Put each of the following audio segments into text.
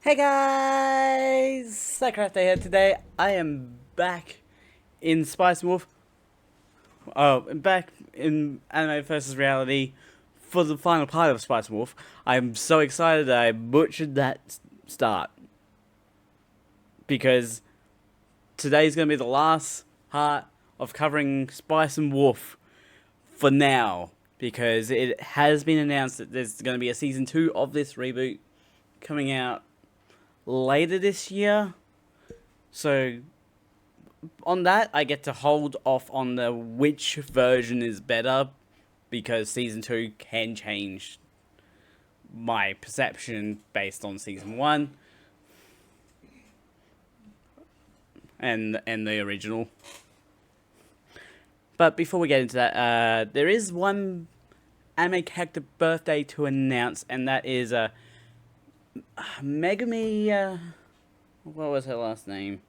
Hey guys! Cycraft here. Today I am back in Spice Wolf. Back in Anime vs. Reality for the final part of Spice Wolf. I'm so excited that I butchered that start. Because today's going to be the last part of covering Spice and Wolf for now. Because it has been announced that there's going to be a season 2 of this reboot coming out later this year. So on that, I get to hold off on the which version is better, because season 2 can change my perception based on season 1 and the original. But before we get into that, there is one anime character birthday to announce, and that is Megami. What was her last name?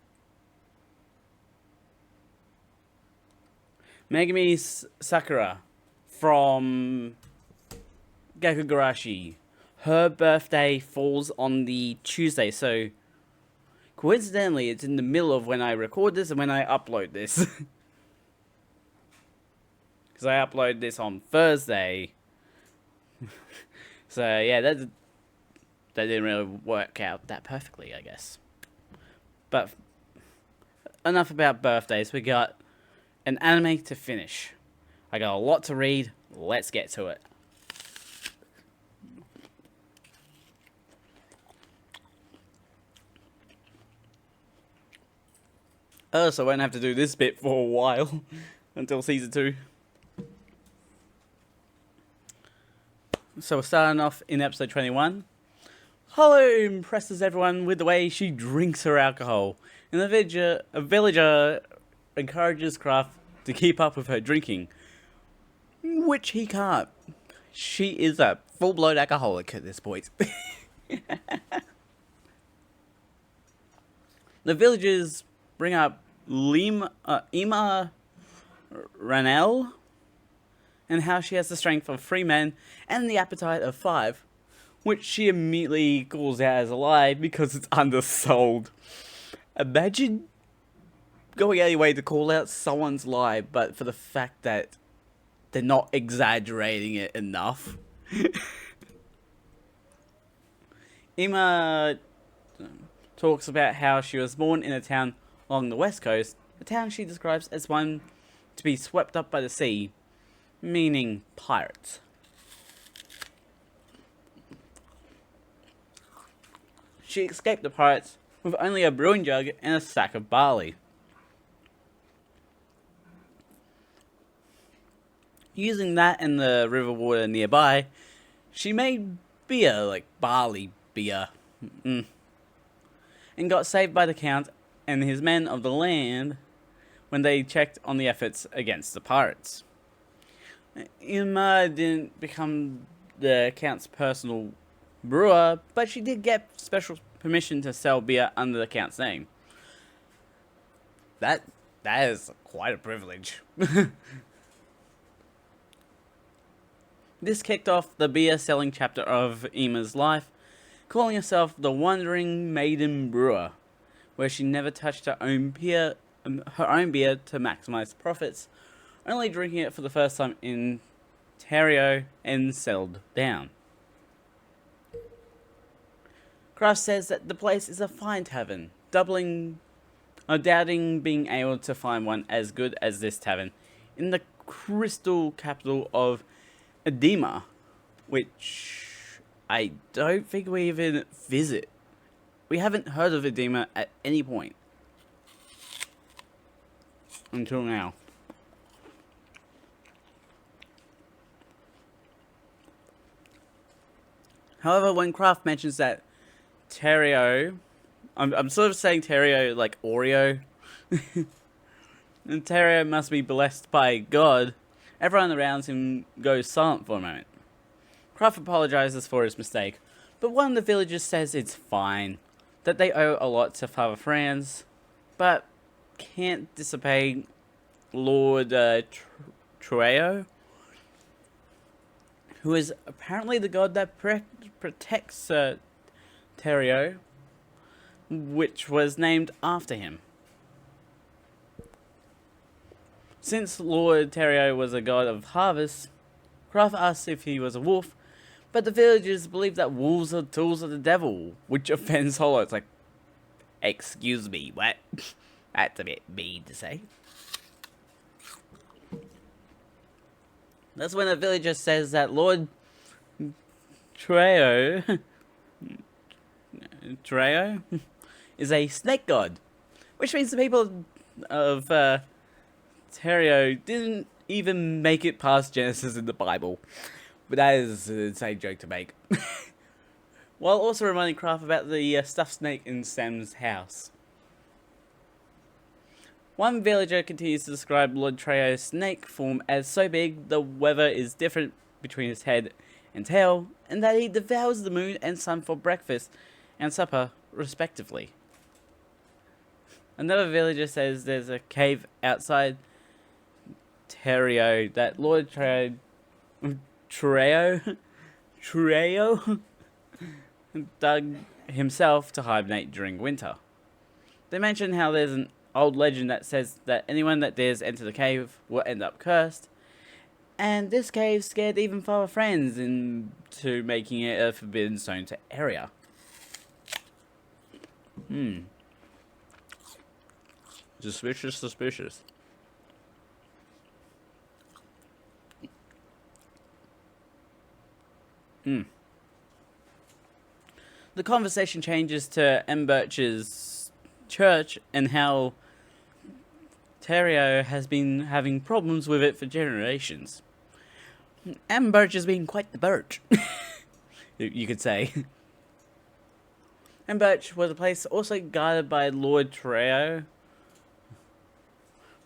Megami Sakura from Gakugarashi. Her birthday falls on the Tuesday, so coincidentally, it's in the middle of when I record this and when I upload this. Because I upload this on Thursday. So yeah, that didn't really work out that perfectly, I guess. But enough about birthdays. We got an anime to finish. I got a lot to read. Let's get to it. So I won't have to do this bit for a while until season 2. So we're starting off in episode 21. Hollow impresses everyone with the way she drinks her alcohol, and a villager encourages Craft to keep up with her drinking, which he can't. She is a full-blown alcoholic at this point. The villagers bring up Ima Ranel, and how she has the strength of 3 men and the appetite of 5, which she immediately calls out as a lie because it's undersold. Imagine going out of your way to call out someone's lie, but for the fact that they're not exaggerating it enough. Ima talks about how she was born in a town along the west coast, a town she describes as one to be swept up by the sea, meaning pirates. She escaped the pirates with only a brewing jug and a sack of barley. Using that and the river water nearby, she made beer, like barley beer. And got saved by the Count and his men of the land when they checked on the efforts against the pirates. Ima didn't become the Count's personal brewer, but she did get special permission to sell beer under the Count's name. That is quite a privilege. This kicked off the beer selling chapter of Ima's life, calling herself the Wandering Maiden Brewer, where she never touched her own beer to maximize profits, only drinking it for the first time in Terrio and settled down. Kraft says that the place is a fine tavern, doubting being able to find one as good as this tavern in the crystal capital of Edema, which I don't think we even visit. We haven't heard of Edema at any point until now. However, when Kraft mentions that Terrio, I'm sort of saying Terrio like Oreo, and Terrio must be blessed by God, everyone around him goes silent for a moment. Kraft apologizes for his mistake, but one of the villagers says it's fine, that they owe a lot to Father Franz, but can't disobey Lord Trueo, who is apparently the god that protects Terrio, which was named after him. Since Lord Terrio was a god of harvest, Kraft asked if he was a wolf, but the villagers believe that wolves are tools of the devil, which offends Hollow. It's like, excuse me, what? That's a bit mean to say. That's when a villager says that Lord Terrio is a snake god, which means the people of Terrio didn't even make it past Genesis in the Bible. But that is an insane joke to make. While also reminding Kraft about the stuffed snake in Sam's house. One villager continues to describe Lord Treo's snake form as so big the weather is different between his head and tail, and that he devours the moon and sun for breakfast and supper, respectively. Another villager says there's a cave outside Terrio that Lord Treio dug himself to hibernate during winter. They mention how there's an old legend that says that anyone that dares enter the cave will end up cursed, and this cave scared even Father Franz into making it a forbidden zone to area. Suspicious. The conversation changes to M. Birch's church and how Terrio has been having problems with it for generations. M. Birch has been quite the birch, you could say. M. Birch was a place also guarded by Lord Terrio,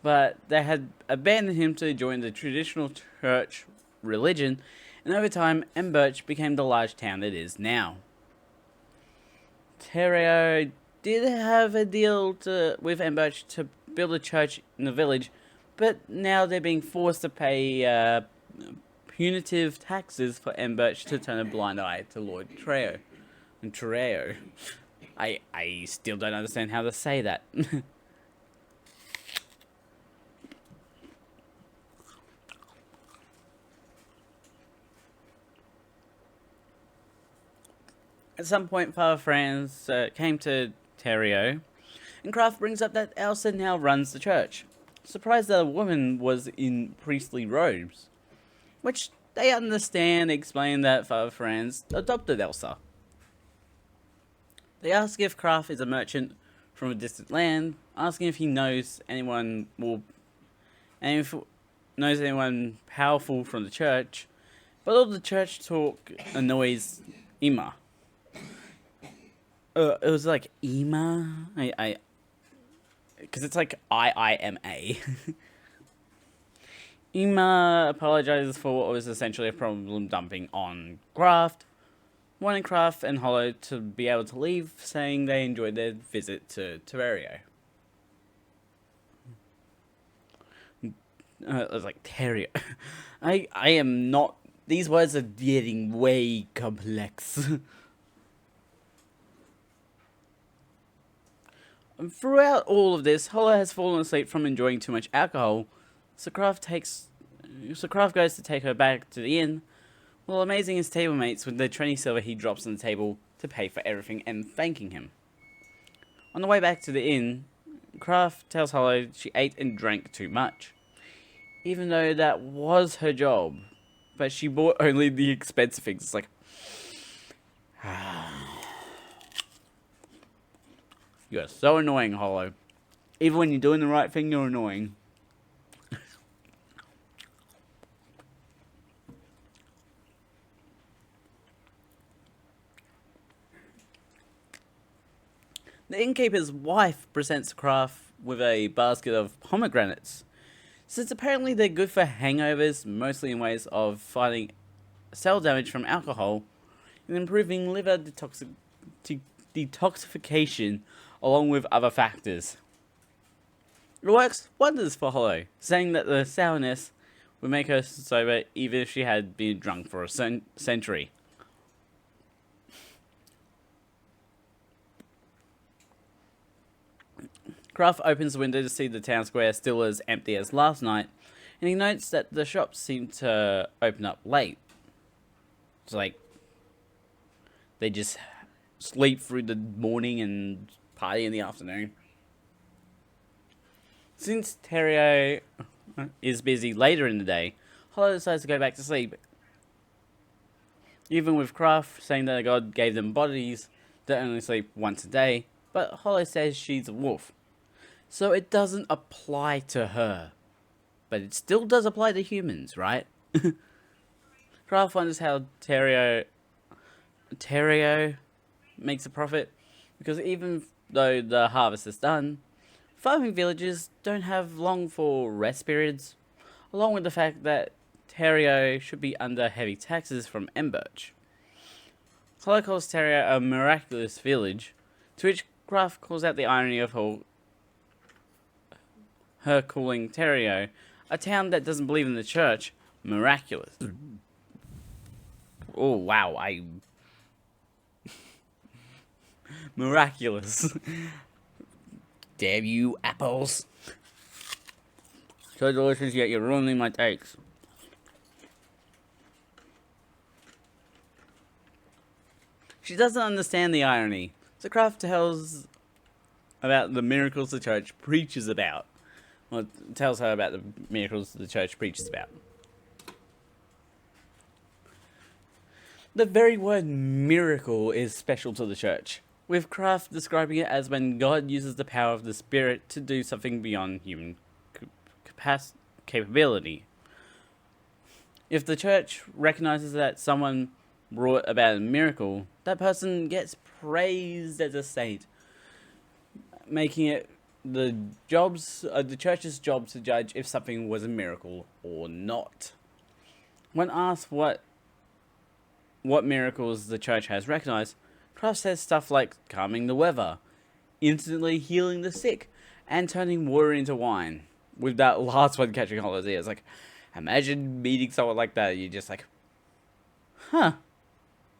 but they had abandoned him to join the traditional church religion, and over time, M. Birch became the large town it is now. Terrio did have a deal with M. Birch to build a church in the village, but now they're being forced to pay punitive taxes for M. Birch to turn a blind eye to Lord Terrio. I still don't understand how to say that. At some point, Father Franz came to Terrio, and Kraft brings up that Elsa now runs the church, surprised that a woman was in priestly robes, which they understand, explain that Father Franz adopted Elsa. They ask if Kraft is a merchant from a distant land, asking if he knows anyone powerful from the church, but all the church talk annoys Ima. It was like Ima, because it's like IIMA. Ima apologizes for what was essentially a problem dumping on Kraft, wanting Kraft and Hollow to be able to leave, saying they enjoyed their visit to Terrario. It was like Terrario. I am not. These words are getting way complex. Throughout all of this, Hollow has fallen asleep from enjoying too much alcohol, so Kraft goes to take her back to the inn, while amazing his table mates with the 20 silver he drops on the table to pay for everything and thanking him. On the way back to the inn, Kraft tells Hollow she ate and drank too much, even though that was her job, but she bought only the expensive things. It's like, you're so annoying, Hollow. Even when you're doing the right thing, you're annoying. The innkeeper's wife presents Kraft with a basket of pomegranates, since apparently they're good for hangovers, mostly in ways of fighting cell damage from alcohol and improving liver detoxification, along with other factors. It works wonders for Hollow, saying that the sourness would make her sober even if she had been drunk for a century. Kraft opens the window to see the town square still as empty as last night, and he notes that the shops seem to open up late. It's like they just sleep through the morning and party in the afternoon. Since Terrio is busy later in the day, Hollow decides to go back to sleep. Even with Kraft saying that God gave them bodies that only sleep once a day, but Hollow says she's a wolf. So it doesn't apply to her. But it still does apply to humans, right? Kraft wonders how Terrio makes a profit, because even though the harvest is done, farming villages don't have long for rest periods, along with the fact that Terrio should be under heavy taxes from Emberch. Hollow calls Terrio a miraculous village, to which Kraft calls out the irony of her calling Terrio, a town that doesn't believe in the church, miraculous. Oh wow, miraculous. Damn you, apples. So delicious, yet you're ruining my takes. She doesn't understand the irony, so Kraft tells about the miracles the church preaches about. Well, tells her about the miracles the church preaches about. The very word miracle is special to the church, with Kraft describing it as when God uses the power of the Spirit to do something beyond human capability. If the church recognizes that someone brought about a miracle, that person gets praised as a saint, making it the church's job to judge if something was a miracle or not. When asked what miracles the church has recognized, Kraft says stuff like calming the weather, instantly healing the sick, and turning water into wine. With that last one catching Hollow's ears. Like, imagine meeting someone like that, you're just like, huh,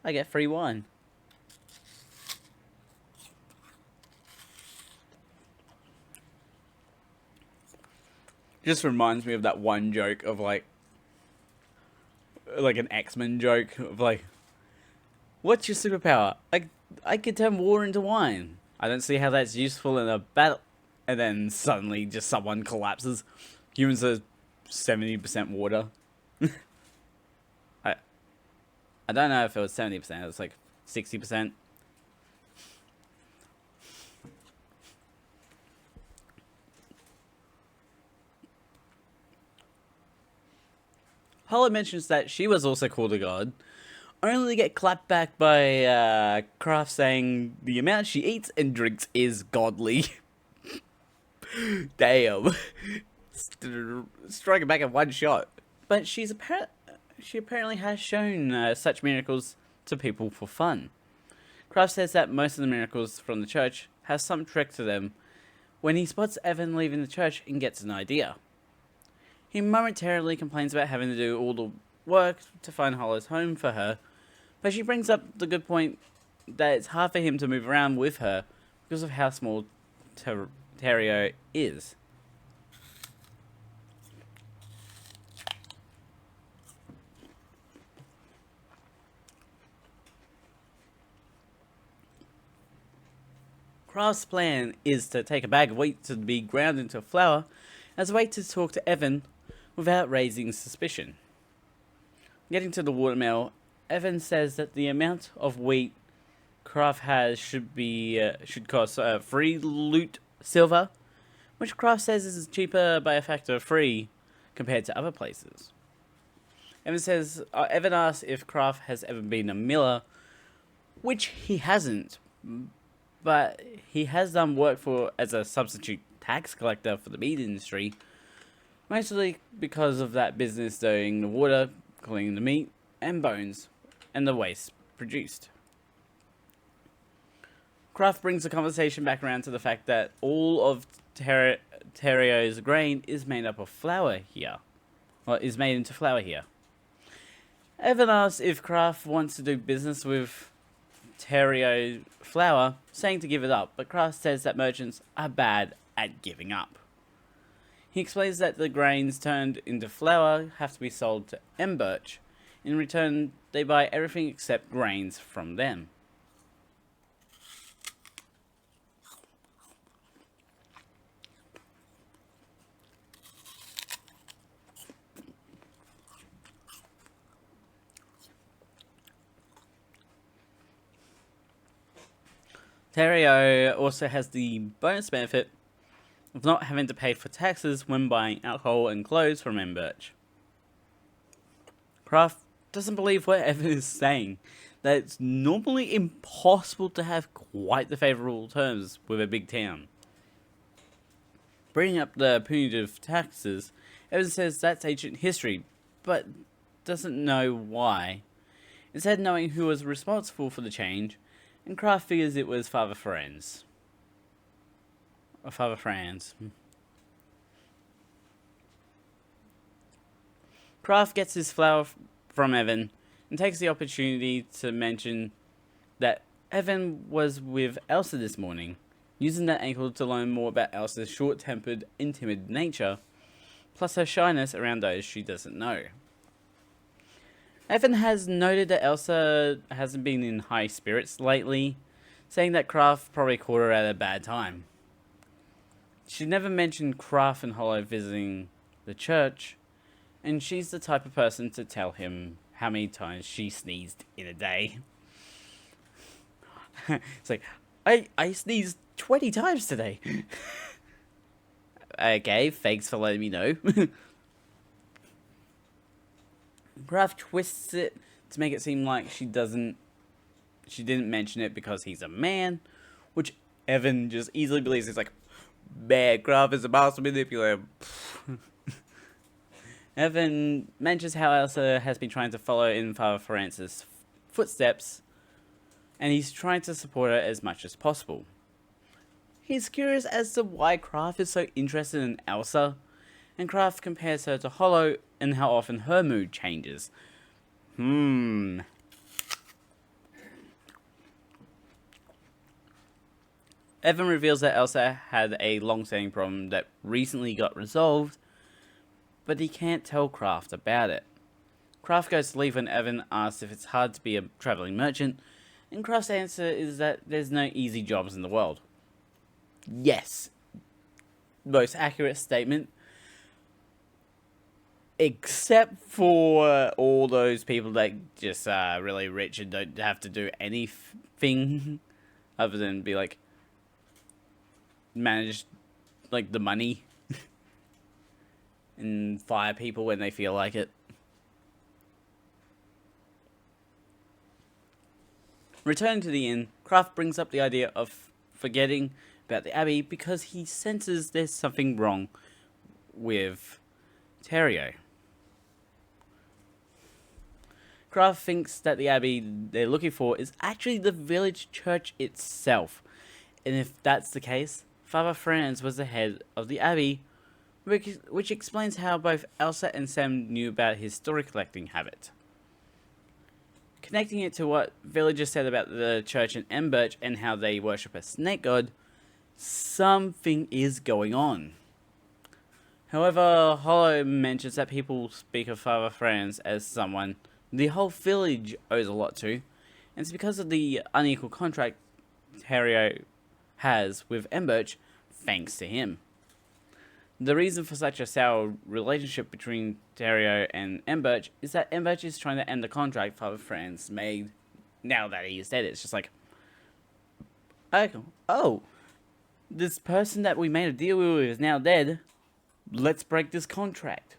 I get free wine. Just reminds me of that one joke of like an X-Men joke of like, what's your superpower? I can turn water into wine. I don't see how that's useful in a battle. And then suddenly just someone collapses. Humans are 70% water. I don't know if it was 70%, it was like 60%. Hollow mentions that she was also called a god, only to get clapped back by Kraft saying the amount she eats and drinks is godly. Damn. Striking back in one shot. But she apparently has shown such miracles to people for fun. Kraft says that most of the miracles from the church have some trick to them when he spots Evan leaving the church and gets an idea. He momentarily complains about having to do all the work to find Hollow's home for her, but she brings up the good point that it's hard for him to move around with her because of how small Terrio is. Kraft's plan is to take a bag of wheat to be ground into flour as a way to talk to Evan without raising suspicion. Getting to the watermill, Evan says that the amount of wheat Kraft has should cost 3 loot silver, which Kraft says is cheaper by a factor of 3 compared to other places. Evan asks if Kraft has ever been a miller, which he hasn't, but he has done work as a substitute tax collector for the meat industry, mostly because of that business doing the water, cleaning the meat and bones, and the waste produced. Kraft brings the conversation back around to the fact that all of Terrio's grain is made up of flour here. Well, is made into flour here. Evan asks if Kraft wants to do business with Terrio flour, saying to give it up, but Kraft says that merchants are bad at giving up. He explains that the grains turned into flour have to be sold to Emberch. In return, they buy everything except grains from them. Terrio also has the bonus benefit of not having to pay for taxes when buying alcohol and clothes from Emberch. Kraft doesn't believe what Evan is saying, that it's normally impossible to have quite the favourable terms with a big town. Bringing up the punitive taxes, Evan says that's ancient history, but doesn't know why. Instead, knowing who was responsible for the change, and Kraft figures it was Father Franz. Or Father Franz. Kraft gets his flour from Evan and takes the opportunity to mention that Evan was with Elsa this morning, using that angle to learn more about Elsa's short-tempered and timid nature, plus her shyness around those she doesn't know. Evan has noted that Elsa hasn't been in high spirits lately, saying that Kraft probably caught her at a bad time. She never mentioned Kraft and Hollow visiting the church, and she's the type of person to tell him how many times she sneezed in a day. It's like, I sneezed 20 times today. Okay, thanks for letting me know. Kraft twists it to make it seem like she didn't mention it because he's a man, which Evan just easily believes. He's like, man, Kraft is a master manipulator. Evan mentions how Elsa has been trying to follow in Father Francis' footsteps, and he's trying to support her as much as possible. He's curious as to why Kraft is so interested in Elsa, and Kraft compares her to Hollow and how often her mood changes. Evan reveals that Elsa had a long-standing problem that recently got resolved, but he can't tell Kraft about it. Kraft goes to leave when Evan asks if it's hard to be a travelling merchant, and Kraft's answer is that there's no easy jobs in the world. Yes, most accurate statement. Except for all those people that just are really rich and don't have to do anything other than be like, manage like the money and fire people when they feel like it. Returning to the inn, Kraft brings up the idea of forgetting about the Abbey because he senses there's something wrong with Terrio. Kraft thinks that the Abbey they're looking for is actually the village church itself, and if that's the case, Father Franz was the head of the Abbey, which explains how both Elsa and Sam knew about his story collecting habit. Connecting it to what villagers said about the church in Emberch and how they worship a snake god, something is going on. However, Hollow mentions that people speak of Father Franz as someone the whole village owes a lot to, and it's because of the unequal contract Terrio has with Emberch, thanks to him. The reason for such a sour relationship between Terrio and Emberch is that Emberch is trying to end the contract Father Franz made now that he is dead. It's just like, oh, this person that we made a deal with is now dead. Let's break this contract.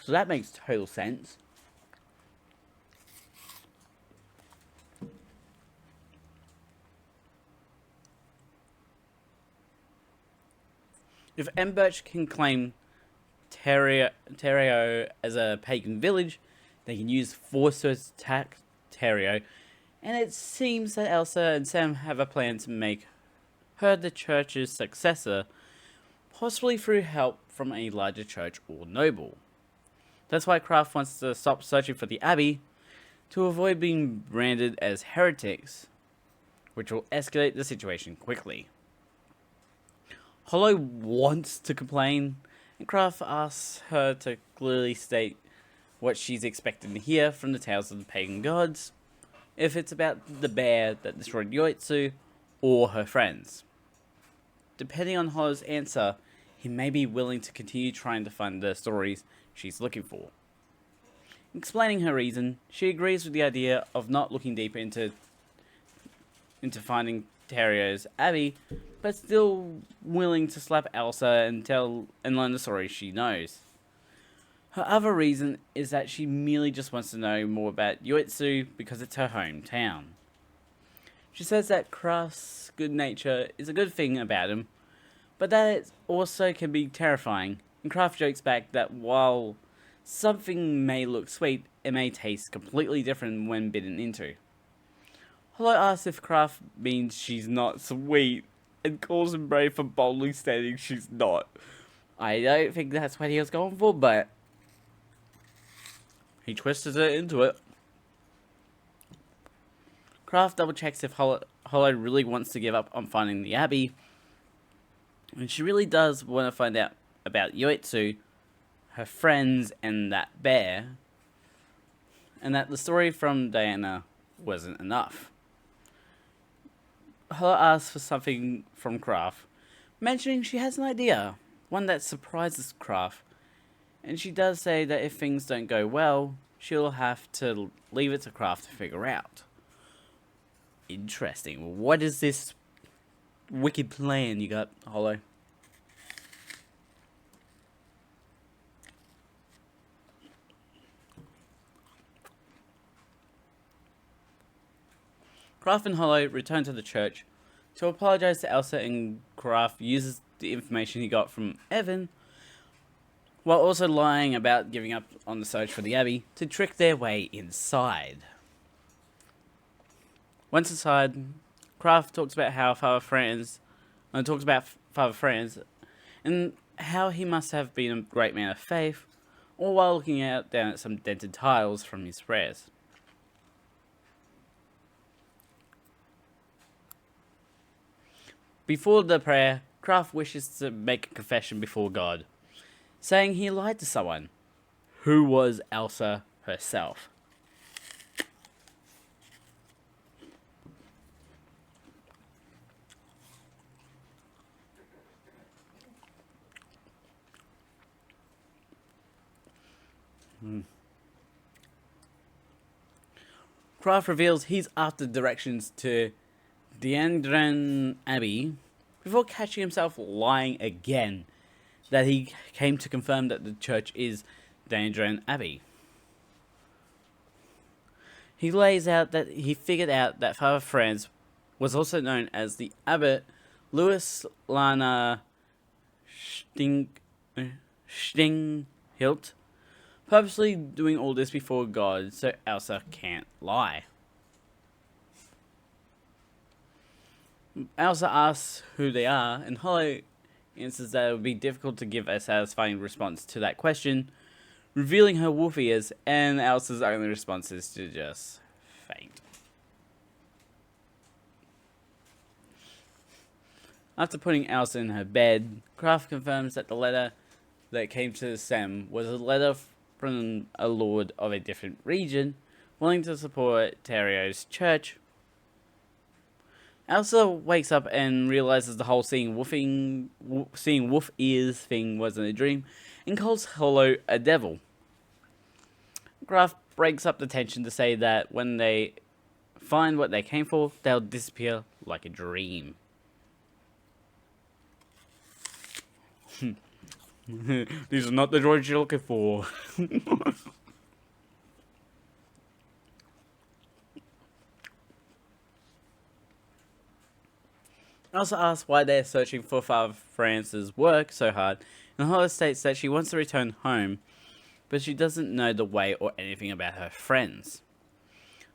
So that makes total sense. If Emberch can claim Terrio as a pagan village, they can use force to attack Terrio, and it seems that Elsa and Sam have a plan to make her the church's successor, possibly through help from a larger church or noble. That's why Kraft wants to stop searching for the Abbey, to avoid being branded as heretics, which will escalate the situation quickly. Hollow wants to complain, and Kraft asks her to clearly state what she's expecting to hear from the tales of the pagan gods, if it's about the bear that destroyed Yoitsu, or her friends. Depending on Hollow's answer, he may be willing to continue trying to find the stories she's looking for. Explaining her reason, she agrees with the idea of not looking deeper into finding Terrier's Abbey, but still willing to slap Elsa and learn the stories she knows. Her other reason is that she merely just wants to know more about Yoitsu because it's her hometown. She says that Kraft's good nature is a good thing about him, but that it also can be terrifying, and Kraft jokes back that while something may look sweet, it may taste completely different when bitten into. Hollow asks if Kraft means she's not sweet, and calls him brave for boldly stating she's not. I don't think that's what he was going for, but he twisted it into it. Kraft double checks if Hollow really wants to give up on finding the Abbey, and she really does want to find out about Yoitsu, her friends, and that bear, and that the story from Diana wasn't enough. Hollow asks for something from Kraft, mentioning she has an idea, one that surprises Kraft, and she does say that if things don't go well, she'll have to leave it to Kraft to figure out. Interesting. What is this wicked plan you got, Hollow? Kraft and Hollow return to the church to apologize to Elsa, and Kraft uses the information he got from Evan, while also lying about giving up on the search for the Abbey, to trick their way inside. Once inside, Kraft talks about Father Franz, and how he must have been a great man of faith, all while looking down at some dented tiles from his prayers. Before the prayer, Kraft wishes to make a confession before God, saying he lied to someone, who was Elsa herself. Kraft reveals he's after directions to Diandren Abbey before catching himself lying again, that he came to confirm that the church is Diandren Abbey. He lays out that he figured out that Father Franz was also known as the Abbot Louis Lana Stinghilt, purposely doing all this before God so Elsa can't lie. Elsa asks who they are, and Hollow answers that it would be difficult to give a satisfying response to that question, revealing her wolf ears, and Elsa's only response is to just faint. After putting Elsa in her bed, Kraft confirms that the letter that came to Sam was a letter from a lord of a different region, willing to support Terrier's church. Elsa wakes up and realizes the whole seeing wolf ears thing wasn't a dream, and calls Hollow a devil. Kraft breaks up the tension to say that when they find what they came for, they'll disappear like a dream. These are not the droids you're looking for. Also asks why they're searching for Father Franz's work so hard, and Hollow states that she wants to return home, but she doesn't know the way or anything about her friends.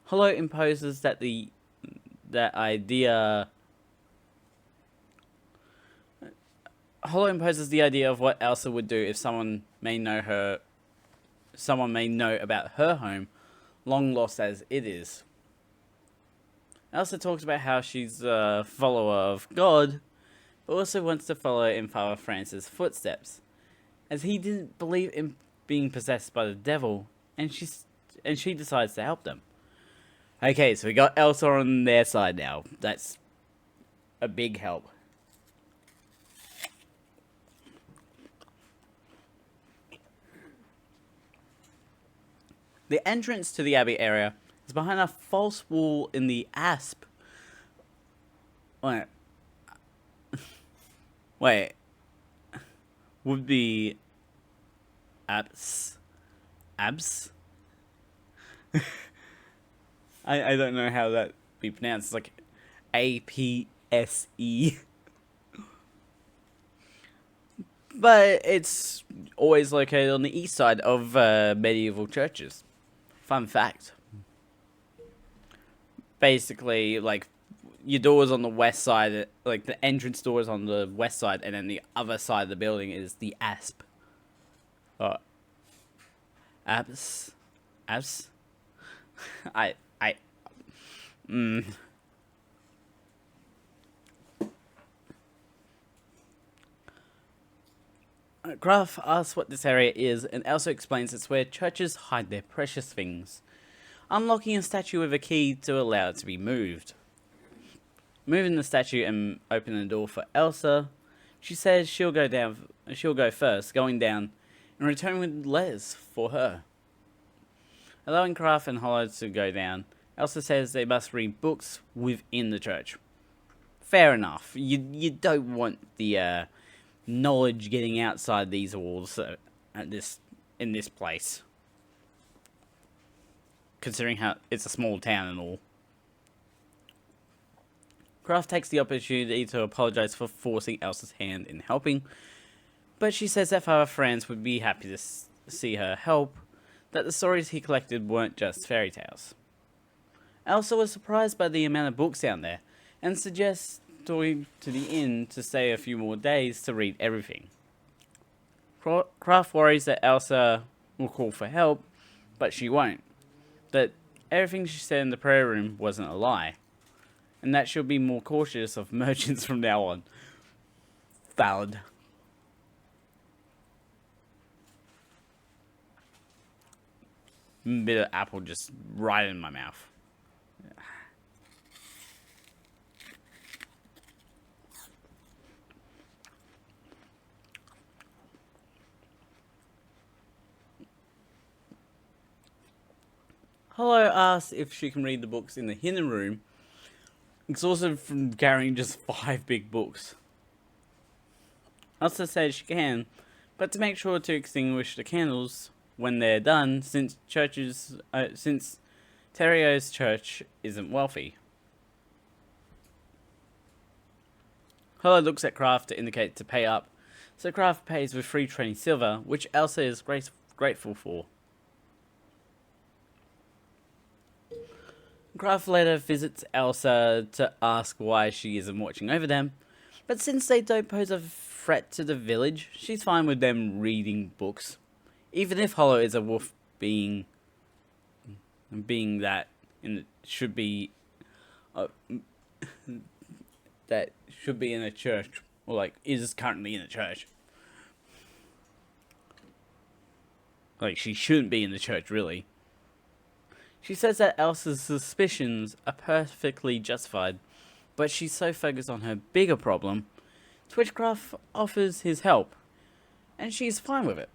Hollow imposes that idea of what Elsa would do if someone may know about her home, long lost as it is. Elsa talks about how she's a follower of God, but also wants to follow in Father Francis' footsteps, as he didn't believe in being possessed by the devil, and she decides to help them. Okay, so we got Elsa on their side now. That's a big help. The entrance to the Abbey area is behind a false wall in the asp. Wait. Wait. Would be abs? Abs? I don't know how that be pronounced. It's like APSE. But it's always located on the east side of medieval churches. Fun fact. Basically, like, your door's on the west side, like the entrance door is on the west side, and then the other side of the building is the asp. Abs? Abs? Graf asks what this area is, and Elsa explains it's where churches hide their precious things, unlocking a statue with a key to allow it to be moved. Moving the statue and opening the door for Elsa, she says she'll go first, going down, and return with letters for her. Allowing Graf and Hollow to go down, Elsa says they must read books within the church. Fair enough. You don't want the knowledge getting outside these walls in this place, considering how it's a small town and all. Graf takes the opportunity to apologize for forcing Elsa's hand in helping, but she says that Father Franz would be happy to see her help, that the stories he collected weren't just fairy tales. Elsa was surprised by the amount of books down there, and suggests going to the inn to stay a few more days to read everything. Graf worries that Elsa will call for help, but she won't. That everything she said in the prayer room wasn't a lie, and that she'll be more cautious of merchants from now on. Valid. Bit of apple just right in my mouth. Hollow asks if she can read the books in the hidden room, exhausted from carrying just 5 big books. Elsa says she can, but to make sure to extinguish the candles when they're done, since Terio's church isn't wealthy. Hollow looks at Graf to indicate to pay up, so Graf pays with 320 silver, which Elsa is grateful for. Graf later visits Elsa to ask why she isn't watching over them, but since they don't pose a threat to the village, she's fine with them reading books, even if Hollow is a wolf being that should be in a church, or like is currently in a church. Like, she shouldn't be in the church, really. She says that Elsa's suspicions are perfectly justified, but she's so focused on her bigger problem, to which Graf offers his help, and she's fine with it.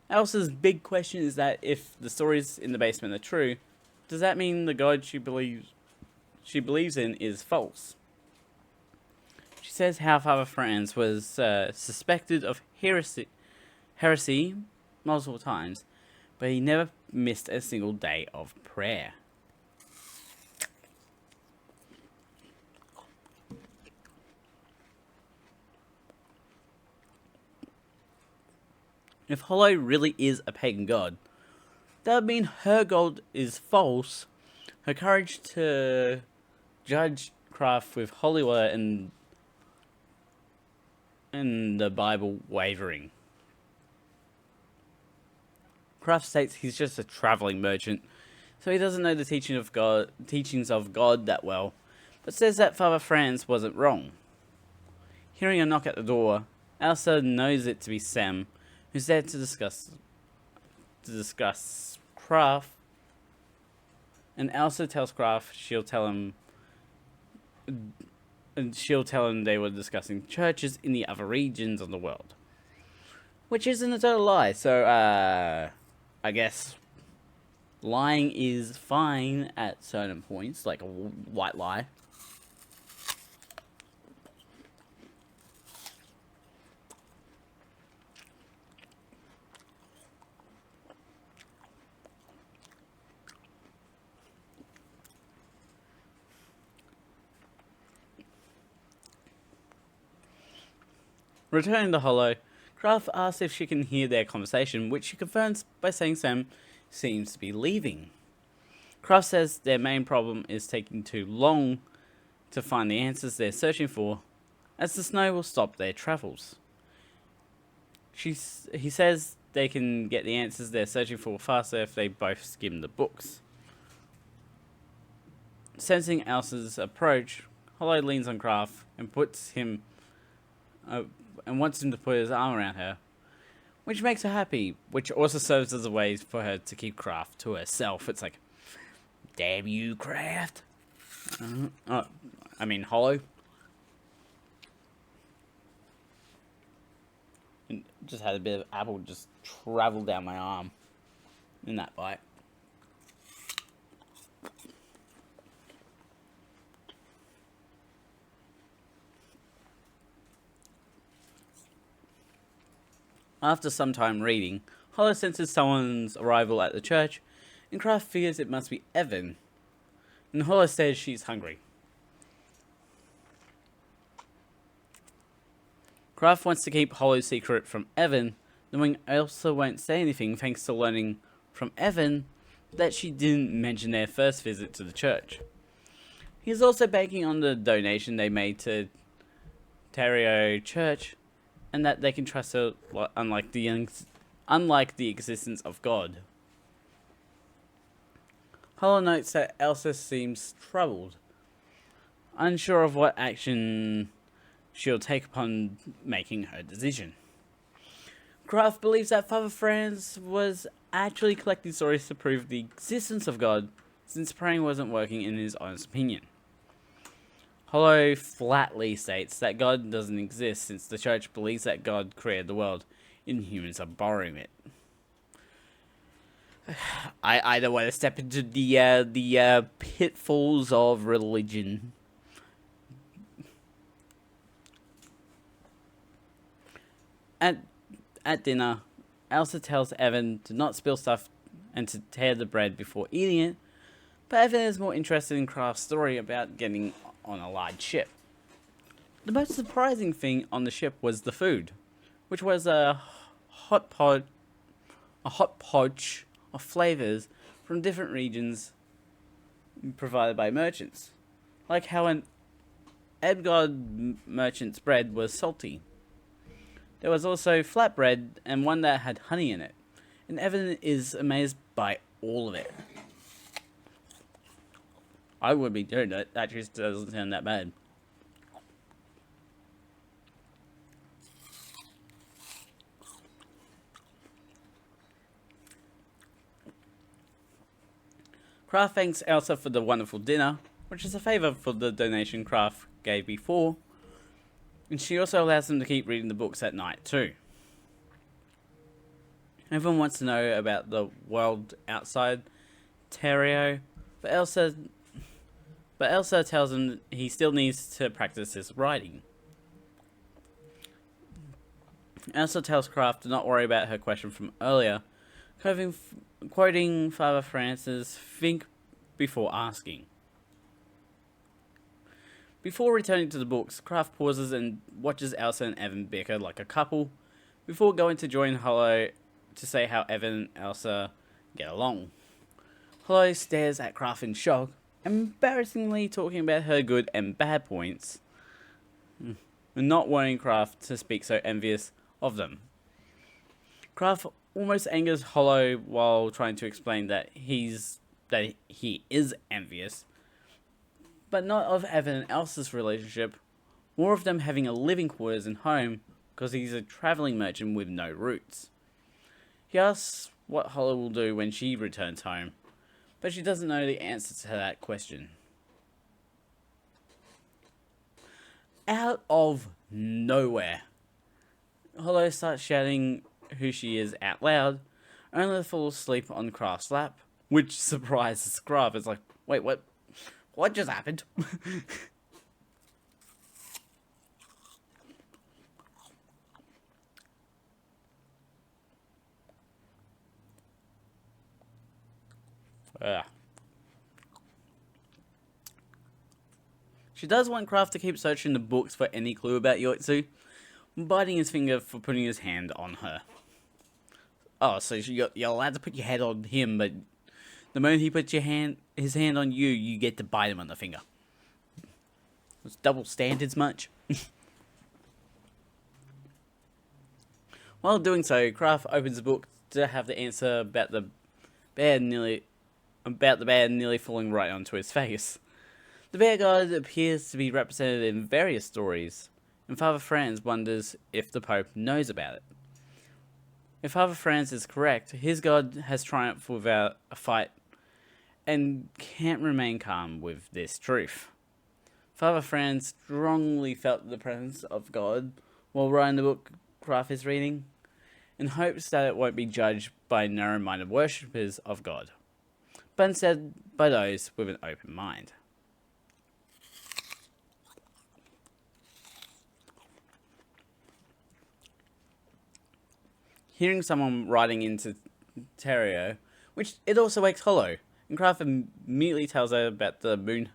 Elsa's big question is that if the stories in the basement are true, does that mean the god she believes in is false? She says how Father Franz was suspected of heresy multiple times, but he never missed a single day of prayer. If Hollow really is a pagan god, that would mean her god is false, her courage to judge Graf with holy water and the Bible wavering. Graf states he's just a travelling merchant, so he doesn't know the teachings of God that well, but says that Father Franz wasn't wrong. Hearing a knock at the door, Elsa knows it to be Sam, who's there to discuss craft, and Elsa tells Kraft she'll tell him they were discussing churches in the other regions of the world, which isn't a total lie. So I guess lying is fine at certain points, like a white lie. Returning to Hollow, Kraft asks if she can hear their conversation, which she confirms by saying Sam seems to be leaving. Kraft says their main problem is taking too long to find the answers they're searching for, as the snow will stop their travels. He says they can get the answers they're searching for faster if they both skim the books. Sensing Elsa's approach, Hollow leans on Kraft and wants him to put his arm around her, which makes her happy, which also serves as a way for her to keep Kraft to herself. It's like, damn you, Kraft. Hollow. And just had a bit of apple just travel down my arm in that bite. After some time reading, Hollow senses someone's arrival at the church, and Kraft figures it must be Evan. And Hollow says she's hungry. Kraft wants to keep Hollow's secret from Evan, knowing Elsa won't say anything thanks to learning from Evan that she didn't mention their first visit to the church. He's also banking on the donation they made to Terrio Church, and that they can trust her, unlike the existence of God. Hollow notes that Elsa seems troubled, unsure of what action she'll take upon making her decision. Kraft believes that Father Franz was actually collecting stories to prove the existence of God, since praying wasn't working in his honest opinion. Hollow flatly states that God doesn't exist, since the church believes that God created the world and humans are borrowing it. I don't want to step into the pitfalls of religion. At dinner, Elsa tells Evan to not spill stuff and to tear the bread before eating it, but Evan is more interested in Kraft's story about getting on a large ship. The most surprising thing on the ship was the food, which was a hot podge of flavors from different regions provided by merchants, like how an Edgard merchant's bread was salty. There was also flatbread and one that had honey in it, and Evan is amazed by all of it. I would be doing it. That just doesn't sound that bad. Kraft thanks Elsa for the wonderful dinner, which is a favour for the donation Kraft gave before, and she also allows them to keep reading the books at night too. Everyone wants to know about the world outside Terrio, but Elsa tells him he still needs to practice his writing. Elsa tells Kraft to not worry about her question from earlier, quoting Father Francis, "Think before asking." Before returning to the books, Kraft pauses and watches Elsa and Evan bicker like a couple, before going to join Hollow to say how Evan and Elsa get along. Hollow stares at Kraft in shock, embarrassingly talking about her good and bad points, and not wanting Kraft to speak so envious of them. Kraft almost angers Hollow while trying to explain that he's that he is envious, but not of everyone else's relationship, more of them having a living quarters and home, because he's a travelling merchant with no roots. He asks what Hollow will do when she returns home, but she doesn't know the answer to that question. Out of nowhere, Hollow starts shouting who she is out loud, only to fall asleep on Craft's lap, which surprises Craft. It's like, wait, what? What just happened? She does want Craft to keep searching the books for any clue about Yoitsu, biting his finger for putting his hand on her. Oh, so you're allowed to put your head on him, but the moment he puts his hand on you, you get to bite him on the finger. It's double standards much? While doing so, Craft opens the book to have the answer about the bear nearly falling right onto his face. The bear god appears to be represented in various stories, and Father Franz wonders if the Pope knows about it. If Father Franz is correct, his god has triumphed without a fight, and can't remain calm with this truth. Father Franz strongly felt the presence of God while writing the book Craft is reading, in hopes that it won't be judged by narrow-minded worshippers of God, but instead by those with an open mind. Hearing someone riding into Terrio, which it also wakes Hollow, and Craft immediately tells her about the moon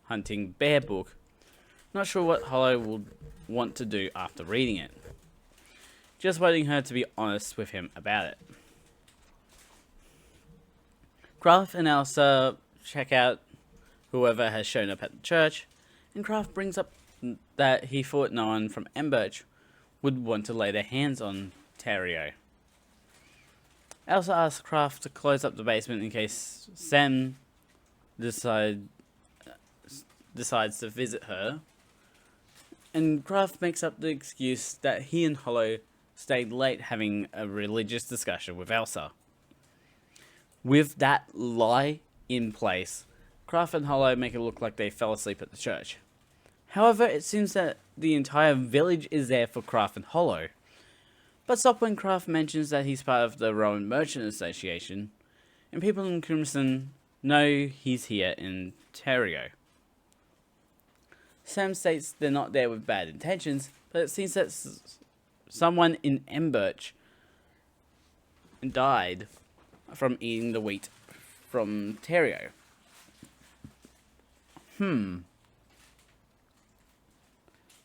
hunting bear book, not sure what Hollow will want to do after reading it. Just waiting her to be honest with him about it. Craft and Elsa check out whoever has shown up at the church, and Craft brings up that he thought no one from Emberch would want to lay their hands on Terrio. Elsa asks Craft to close up the basement in case Sam decides to visit her, and Craft makes up the excuse that he and Hollow stayed late having a religious discussion with Elsa. With that lie in place, Craft and Hollow make it look like they fell asleep at the church. However, it seems that the entire village is there for Craft and Hollow, but stop when Craft mentions that he's part of the Roman Merchant Association, and people in Crimson know he's here in Terrio. Sam states they're not there with bad intentions, but it seems that someone in Emberch died from eating the wheat from Terrio.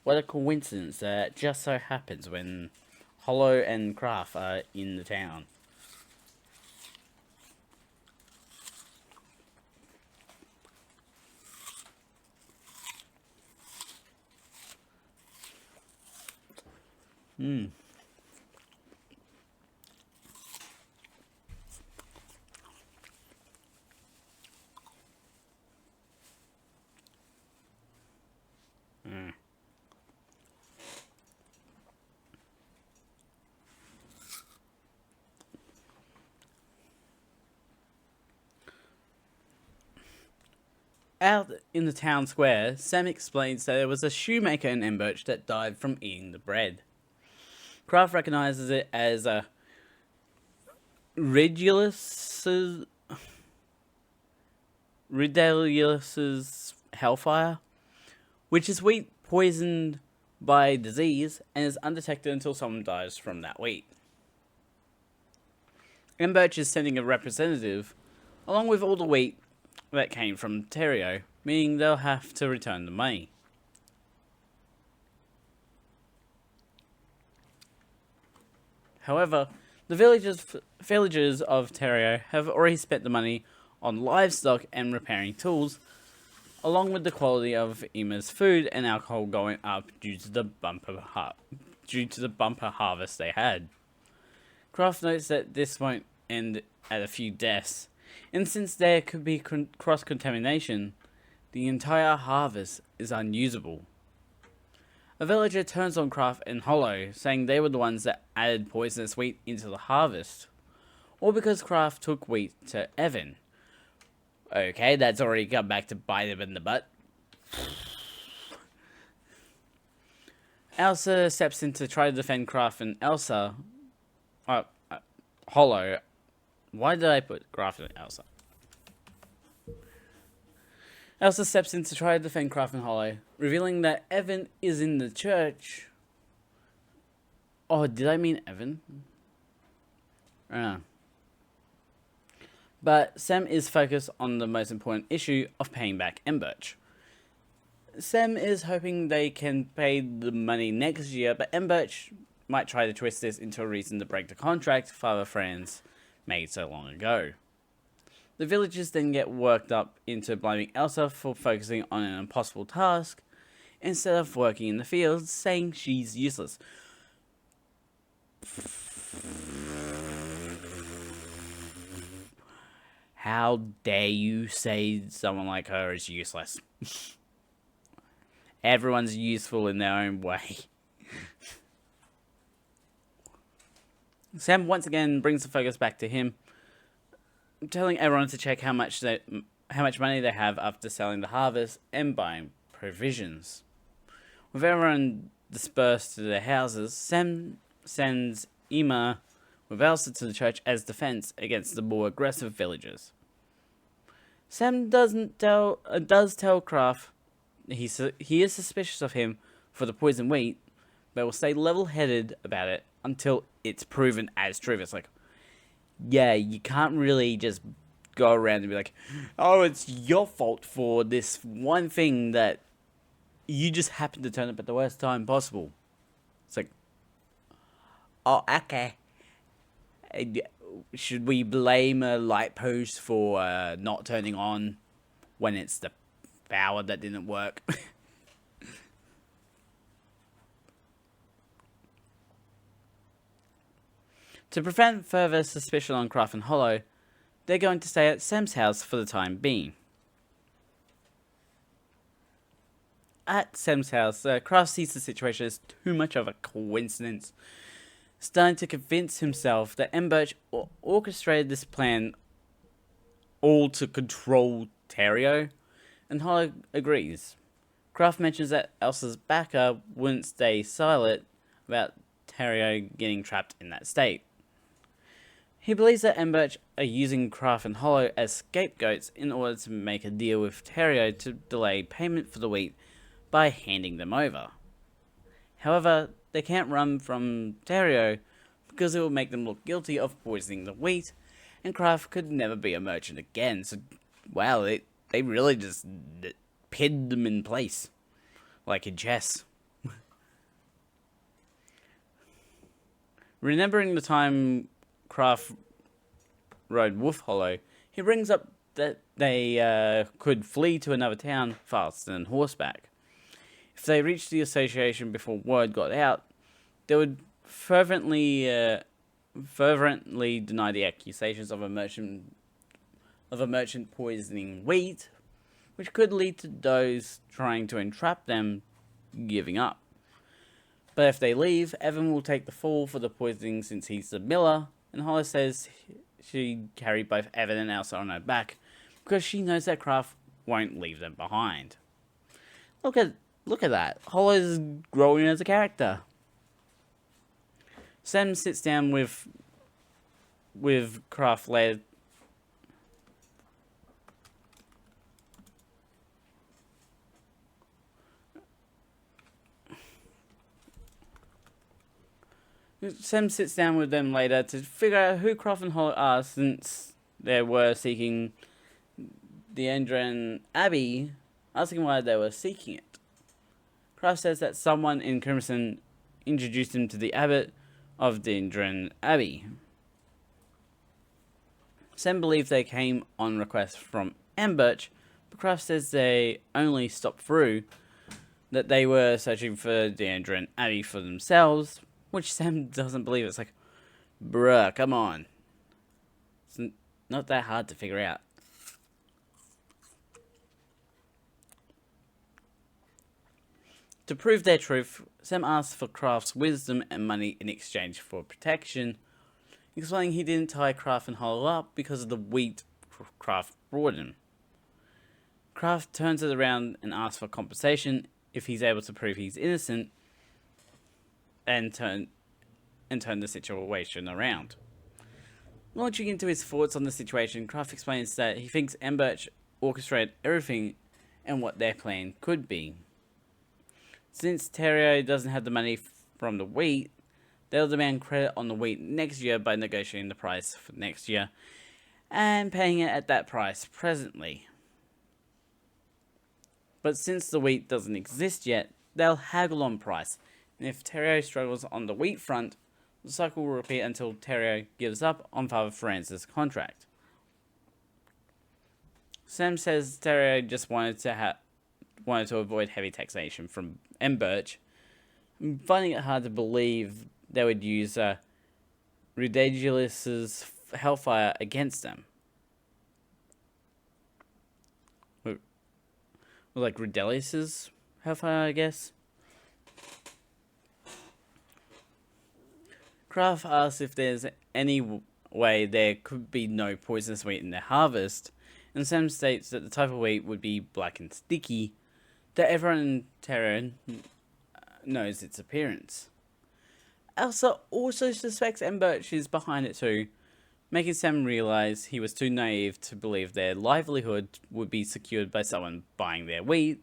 What a coincidence that just so happens when Hollow and Craft are in the town. Out in the town square, Sam explains that there was a shoemaker in Emberch that died from eating the bread. Craft recognizes it as a Ridiculous's hellfire, which is wheat poisoned by disease and is undetected until someone dies from that wheat. Emberch is sending a representative, along with all the wheat that came from Terrio, meaning they'll have to return the money. However, the villagers of Terrio have already spent the money on livestock and repairing tools, along with the quality of Ima's food and alcohol going up due to the bumper harvest they had. Craft notes that this won't end at a few deaths, And since there could be cross-contamination, the entire harvest is unusable. A villager turns on Kraft and Hollow, saying they were the ones that added poisonous wheat into the harvest. All because Kraft took wheat to Evan. Okay, that's already come back to bite him in the butt. Elsa steps in to try to defend Kraft and Elsa. Hollow. Why did I put Kraft and Elsa? Elsa steps in to try to defend Kraft and Hollow, revealing that Evan is in the church. Oh, did I mean Evan? But Sam is focused on the most important issue of paying back Emberch. Sam is hoping they can pay the money next year, but Emberch might try to twist this into a reason to break the contract Father Franz made so long ago. The villagers then get worked up into blaming Elsa for focusing on an impossible task, instead of working in the fields, saying she's useless. How dare you say someone like her is useless? Everyone's useful in their own way. Sam once again brings the focus back to him, telling everyone to check how much money they have after selling the harvest and buying provisions. With everyone dispersed to their houses, Sam sends Ima with Elsa to the church as defense against the more aggressive villagers. Sam does tell Kraft he is suspicious of him for the poison wheat, but will stay level-headed about it until it's proven as true. It's like, yeah, you can't really just go around and be like, oh, it's your fault for this one thing that you just happened to turn up at the worst time possible. It's like, oh, okay. Should we blame a light post for not turning on when it's the power that didn't work? To prevent further suspicion on Kraft and Hollow, they're going to stay at Sam's house for the time being. At Sam's house, Kraft sees the situation as too much of a coincidence, starting to convince himself that Emberch orchestrated this plan all to control Terrio, and Hollow agrees. Kraft mentions that Elsa's backer wouldn't stay silent about Terrio getting trapped in that state. He believes that Emberch are using Kraft and Hollow as scapegoats in order to make a deal with Terrio to delay payment for the wheat by handing them over. However, they can't run from Terrio because it will make them look guilty of poisoning the wheat, and Kraft could never be a merchant again. So, wow, they really just pinned them in place, like in chess. Remembering the time Kraft rode Wolf Hollow, he brings up that they could flee to another town faster than horseback. If they reached the association before word got out, they would fervently deny the accusations of a merchant poisoning wheat, which could lead to those trying to entrap them giving up. But if they leave, Evan will take the fall for the poisoning since he's the miller, and Hollow says she carried both Evan and Elsa on her back because she knows that Kraft won't leave them behind. Look at that. Hollow's growing as a character. Sam sits down with Kraft later. Sam sits down with them later to figure out who Kraft and Hollow are, since they were seeking the Endren Abbey, asking why they were seeking it. Kraft says that someone in Crimson introduced him to the abbot of the Endren Abbey. Sam believes they came on request from Emberch, but Kraft says they only stopped through, that they were searching for the Endren Abbey for themselves, which Sam doesn't believe. It's like, bruh, come on. It's not that hard to figure out. To prove their truth, Sam asks for Kraft's wisdom and money in exchange for protection, explaining he didn't tie Kraft and Hollow up because of the wheat Kraft brought him. Kraft turns it around and asks for compensation if he's able to prove he's innocent and turn the situation around. Launching into his thoughts on the situation, Kraft explains that he thinks Emberch orchestrated everything and what their plan could be. Since Terrio doesn't have the money from the wheat, they'll demand credit on the wheat next year by negotiating the price for next year and paying it at that price presently. But since the wheat doesn't exist yet, they'll haggle on price, and if Terrio struggles on the wheat front, the cycle will repeat until Terrio gives up on Father Francis' contract. Sam says Terrio just wanted to avoid heavy taxation from Emberch, finding it hard to believe they would use Ridiculous's hellfire against them. Like Ridelius's hellfire, I guess. Kraft asks if there's any way there could be no poisonous wheat in their harvest, and Sam states that the type of wheat would be black and sticky, that everyone in Terra knows its appearance. Elsa also suspects Emberch is behind it too, making Sam realize he was too naive to believe their livelihood would be secured by someone buying their wheat.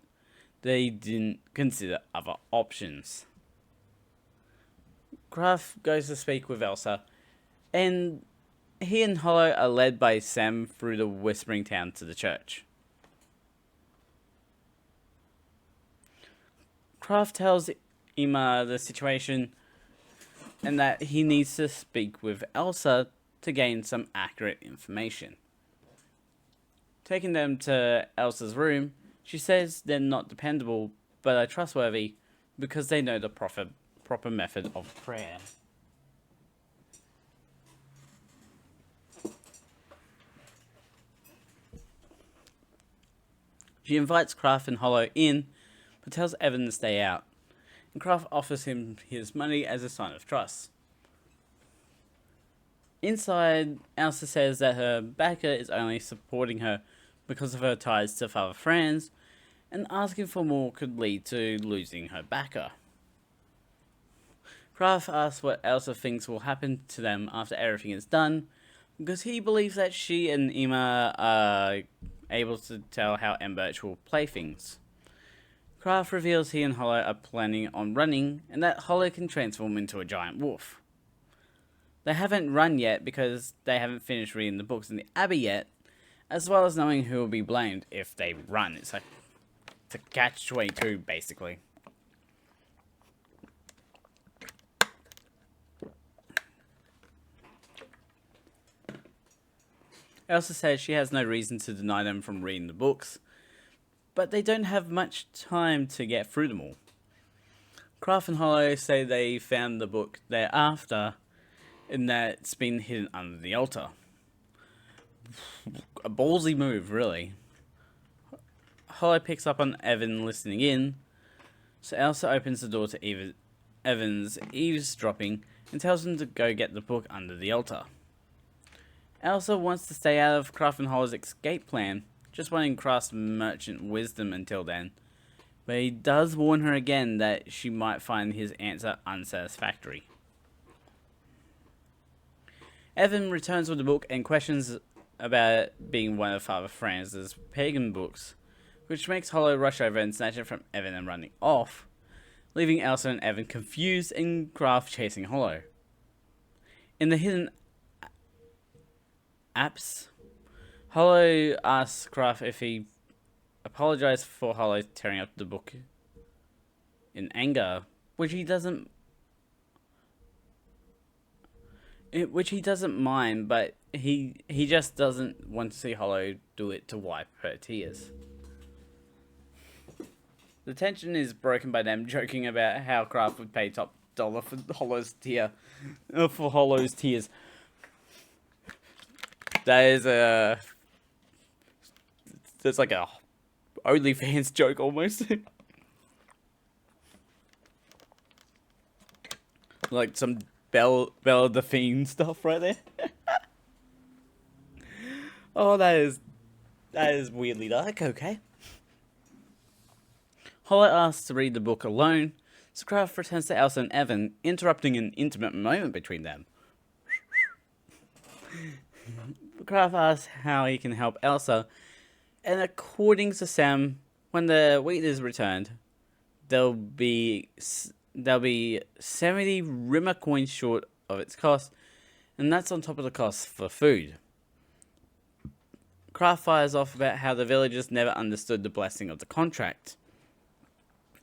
They didn't consider other options. Kraft goes to speak with Elsa, and he and Hollow are led by Sam through the Whispering Town to the church. Kraft tells Ima the situation and that he needs to speak with Elsa to gain some accurate information. Taking them to Elsa's room, she says they're not dependable but are trustworthy because they know the proper method of prayer. She invites Kraft and Hollow in, but tells Evan to stay out, and Kraft offers him his money as a sign of trust. Inside, Elsa says that her backer is only supporting her because of her ties to Father Franz, and asking for more could lead to losing her backer. Kraft asks what Elsa thinks will happen to them after everything is done, because he believes that she and Ima are able to tell how Emberch will play things. Kraft reveals he and Hollow are planning on running, and that Hollow can transform into a giant wolf. They haven't run yet because they haven't finished reading the books in the Abbey yet, as well as knowing who will be blamed if they run. It's like a catch-22, basically. Elsa says she has no reason to deny them from reading the books, but they don't have much time to get through them all. Kraft and Hollow say they found the book thereafter, and that it's been hidden under the altar. A ballsy move, really. Hollow picks up on Evan listening in, so Elsa opens the door to Evan's eavesdropping and tells him to go get the book under the altar. Elsa wants to stay out of Kraft and Hollow's escape plan, just wanting Kraft's merchant wisdom until then, but he does warn her again that she might find his answer unsatisfactory. Evan returns with the book and questions about it being one of Father Franz's pagan books, which makes Hollow rush over and snatch it from Evan and running off, leaving Elsa and Evan confused and Kraft chasing Hollow. In the hidden apse, Hollow asks Kraft if he apologized for Hollow tearing up the book in anger, which he doesn't mind, but he just doesn't want to see Hollow do it to wipe her tears. The tension is broken by them joking about how Kraft would pay top dollar for Hollow's tears. That is a... That's like a OnlyFans joke almost. Like some Bella the Fiend stuff right there. Oh, that is weirdly dark. Okay. Hollow asks to read the book alone, so Kraft returns to Elsa and Evan, interrupting an intimate moment between them. Kraft asks how he can help Elsa, and according to Sam, when the wheat is returned, there'll be 70 Rimmer coins short of its cost, and that's on top of the cost for food. Kraft fires off about how the villagers never understood the blessing of the contract.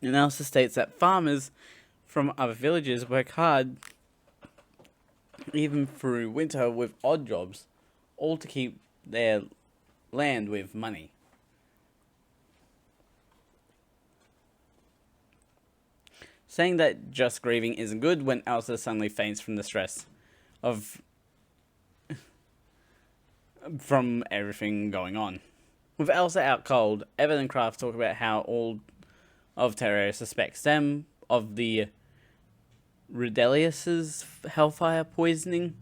And Elsa states that farmers from other villages work hard, even through winter, with odd jobs, all to keep their land with money. Saying that just grieving isn't good when Elsa suddenly faints from the stress from everything going on. With Elsa out cold, Evan and Kraft talk about how all of Terra suspects them of the Redelius's hellfire poisoning.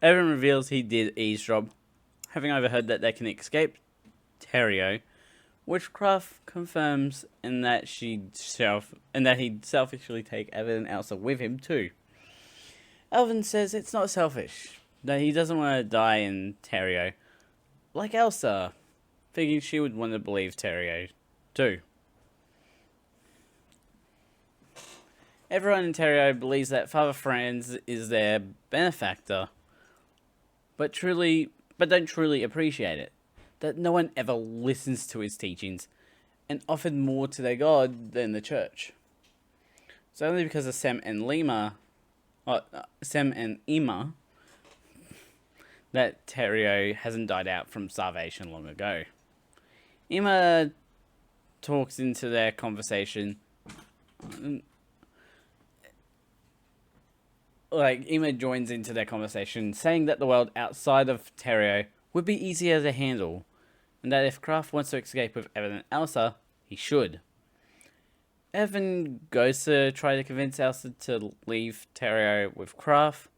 Evan reveals he did eavesdrop, having overheard that they can escape Terrio, which Kraft confirms, and that he'd selfishly take Evan and Elsa with him too. Elvin says it's not selfish, that he doesn't want to die in Terrio, like Elsa, thinking she would want to believe Terrio too. Everyone in Terrio believes that Father Franz is their benefactor, but don't truly appreciate it. That no one ever listens to his teachings, and offered more to their God than the church. It's only because of Sem and Ima, that Terrio hasn't died out from starvation long ago. Ima talks into their conversation. Ima joins into their conversation, saying that the world outside of Terrio would be easier to handle, and that if Kraft wants to escape with Evan and Elsa, he should. Evan goes to try to convince Elsa to leave Terrio with Kraft,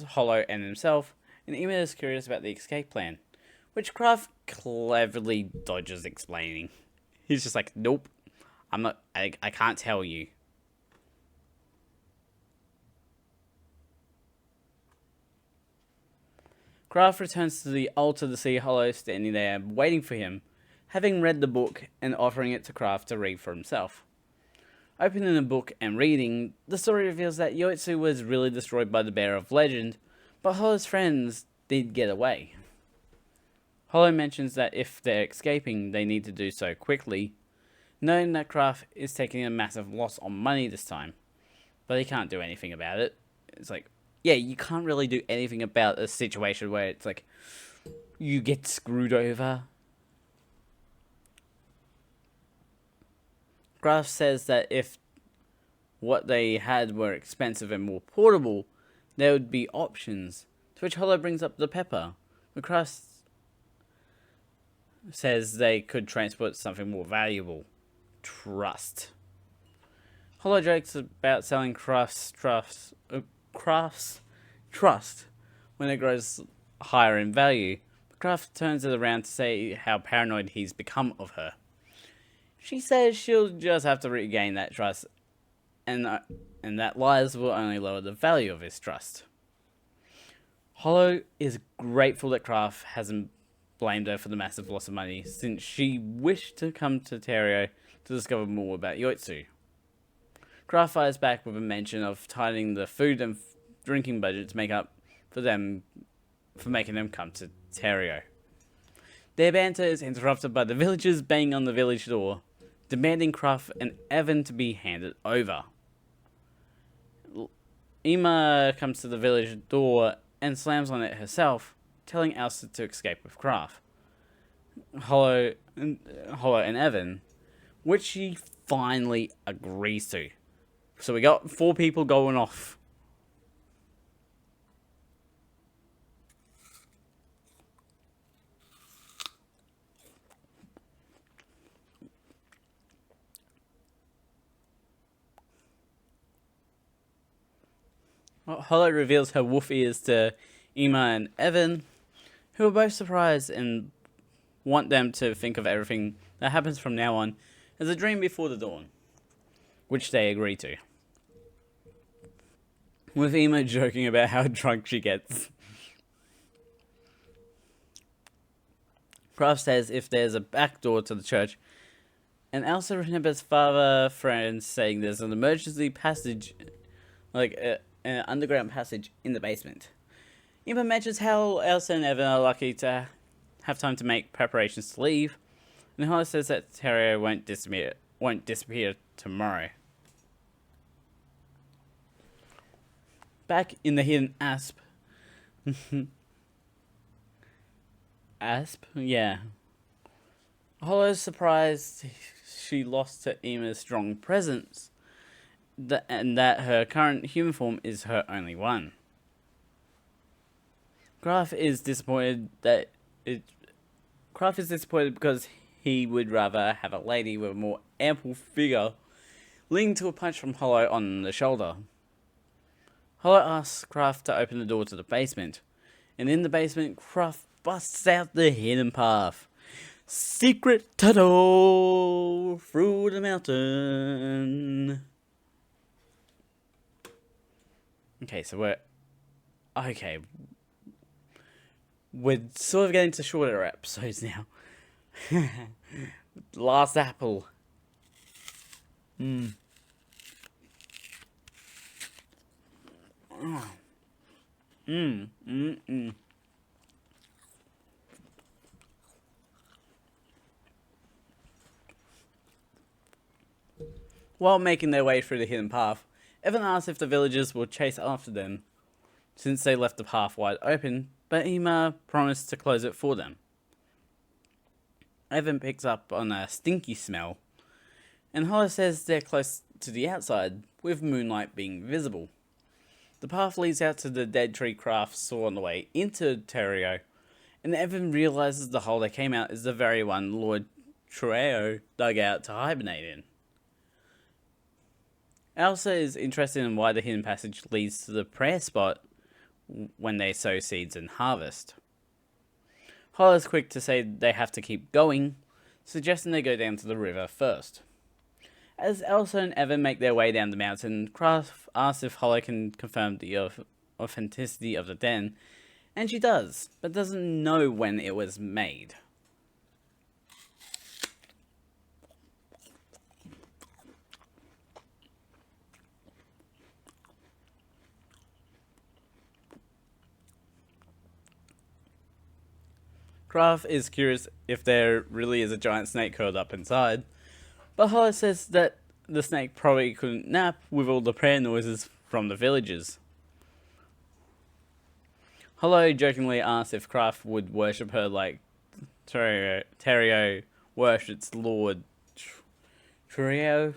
Hollow, and himself, and Ima is curious about the escape plan, which Kraft cleverly dodges explaining. He's just like, nope, I can't tell you. Kraft returns to the altar to see Hollow standing there waiting for him, having read the book and offering it to Kraft to read for himself. Opening the book and reading, the story reveals that Yoitsu was really destroyed by the Bear of Legend, but Hollow's friends did get away. Hollow mentions that if they're escaping, they need to do so quickly, knowing that Kraft is taking a massive loss on money this time, but he can't do anything about it. It's like, yeah, you can't really do anything about a situation where it's like, you get screwed over. Kraft says that if what they had were expensive and more portable, there would be options, to which Hollow brings up the pepper. But Kraft says they could transport something more valuable. Trust. Hollow jokes about selling Kraft's trust when it grows higher in value. Kraft turns it around to say how paranoid he's become of her. She says she'll just have to regain that trust, and that lies will only lower the value of his trust. Hollow is grateful that Kraft hasn't blamed her for the massive loss of money, since she wished to come to Terrio to discover more about Yoitsu. Kraft fires back with a mention of tightening the food and drinking budget to make up for making them come to Terrio. Their banter is interrupted by the villagers banging on the village door, demanding Kraft and Evan to be handed over. Ima comes to the village door and slams on it herself, telling Elsa to escape with Kraft, Hollow and Evan, which she finally agrees to. So we got 4 people going off. Hollow reveals her wolf ears to Emma and Evan, who are both surprised and want them to think of everything that happens from now on as a dream before the dawn, which they agree to. With Emma joking about how drunk she gets. Kraft says if there's a back door to the church, and Elsa remembers father friends saying there's an emergency passage, like an underground passage in the basement. Emma mentions how Elsa and Evan are lucky to have time to make preparations to leave, and Holly says that Terrio won't disappear tomorrow. Back in the hidden asp. Asp? Yeah. Hollow's surprised she lost to Emma's strong presence, and that her current human form is her only one. Graf is disappointed because he would rather have a lady with a more ample figure, leading to a punch from Hollow on the shoulder. Hollow asks Kraft to open the door to the basement, and in the basement, Kraft busts out the hidden path. Secret tunnel through the mountain. Okay, so we're sort of getting to shorter episodes now. Last apple. While making their way through the hidden path, Evan asks if the villagers will chase after them, since they left the path wide open, but Emma promised to close it for them. Evan picks up on a stinky smell, and Hollow says they're close to the outside, with moonlight being visible. The path leads out to the dead tree Kraft saw on the way into Terrio, and Evan realizes the hole they came out is the very one Lord Treo dug out to hibernate in. Elsa is interested in why the hidden passage leads to the prayer spot when they sow seeds and harvest. Hollow's quick to say they have to keep going, suggesting they go down to the river first. As Elsa and Evan make their way down the mountain, Kraft asks if Hollow can confirm the authenticity of the den, and she does, but doesn't know when it was made. Kraft is curious if there really is a giant snake curled up inside, but Hollow says that the snake probably couldn't nap with all the prayer noises from the villagers. Hollow jokingly asks if Kraft would worship her like Terrio worships Lord Treo.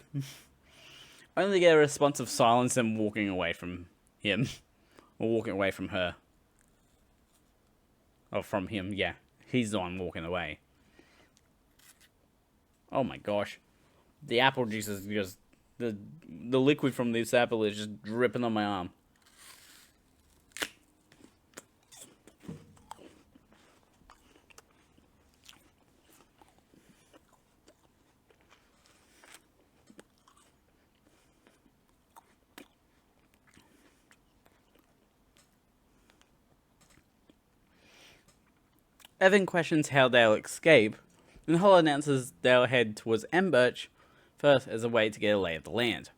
Only get a response of silence and walking away from him. Or walking away from her. Or from him, yeah. He's the one walking away. Oh my gosh. The apple juice is just... The liquid from this apple is just dripping on my arm. Evan questions how they'll escape, and Hollow announces they'll head towards Emberch first as a way to get a lay of the land.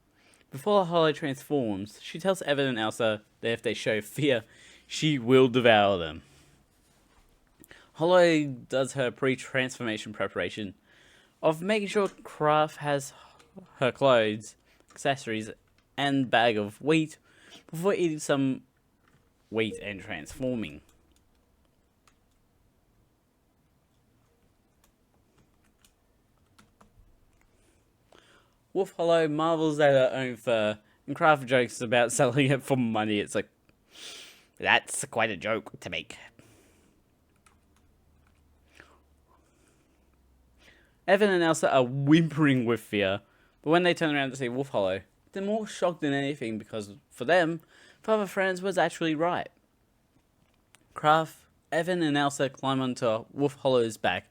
Before Hollow transforms, she tells Evan and Elsa that if they show fear, she will devour them. Hollow does her pre-transformation preparation of making sure Kraft has her clothes, accessories, and bag of wheat before eating some wheat and transforming. Wolf Hollow marvels at her own fur and Kraft jokes about selling it for money. It's like, that's quite a joke to make. Evan and Elsa are whimpering with fear, but when they turn around to see Wolf Hollow, they're more shocked than anything because, for them, Father Franz was actually right. Kraft, Evan and Elsa climb onto Wolf Hollow's back,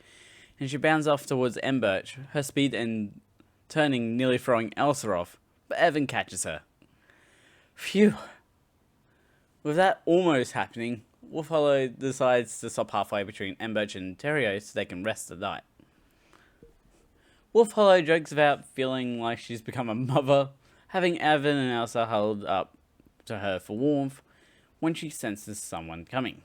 and she bounds off towards Emberch, her speed and turning nearly throwing Elsa off, but Evan catches her. Phew. With that almost happening, Wolf Hollow decides to stop halfway between Emberch and Terrio so they can rest the night. Wolf Hollow jokes about feeling like she's become a mother, having Evan and Elsa huddled up to her for warmth when she senses someone coming.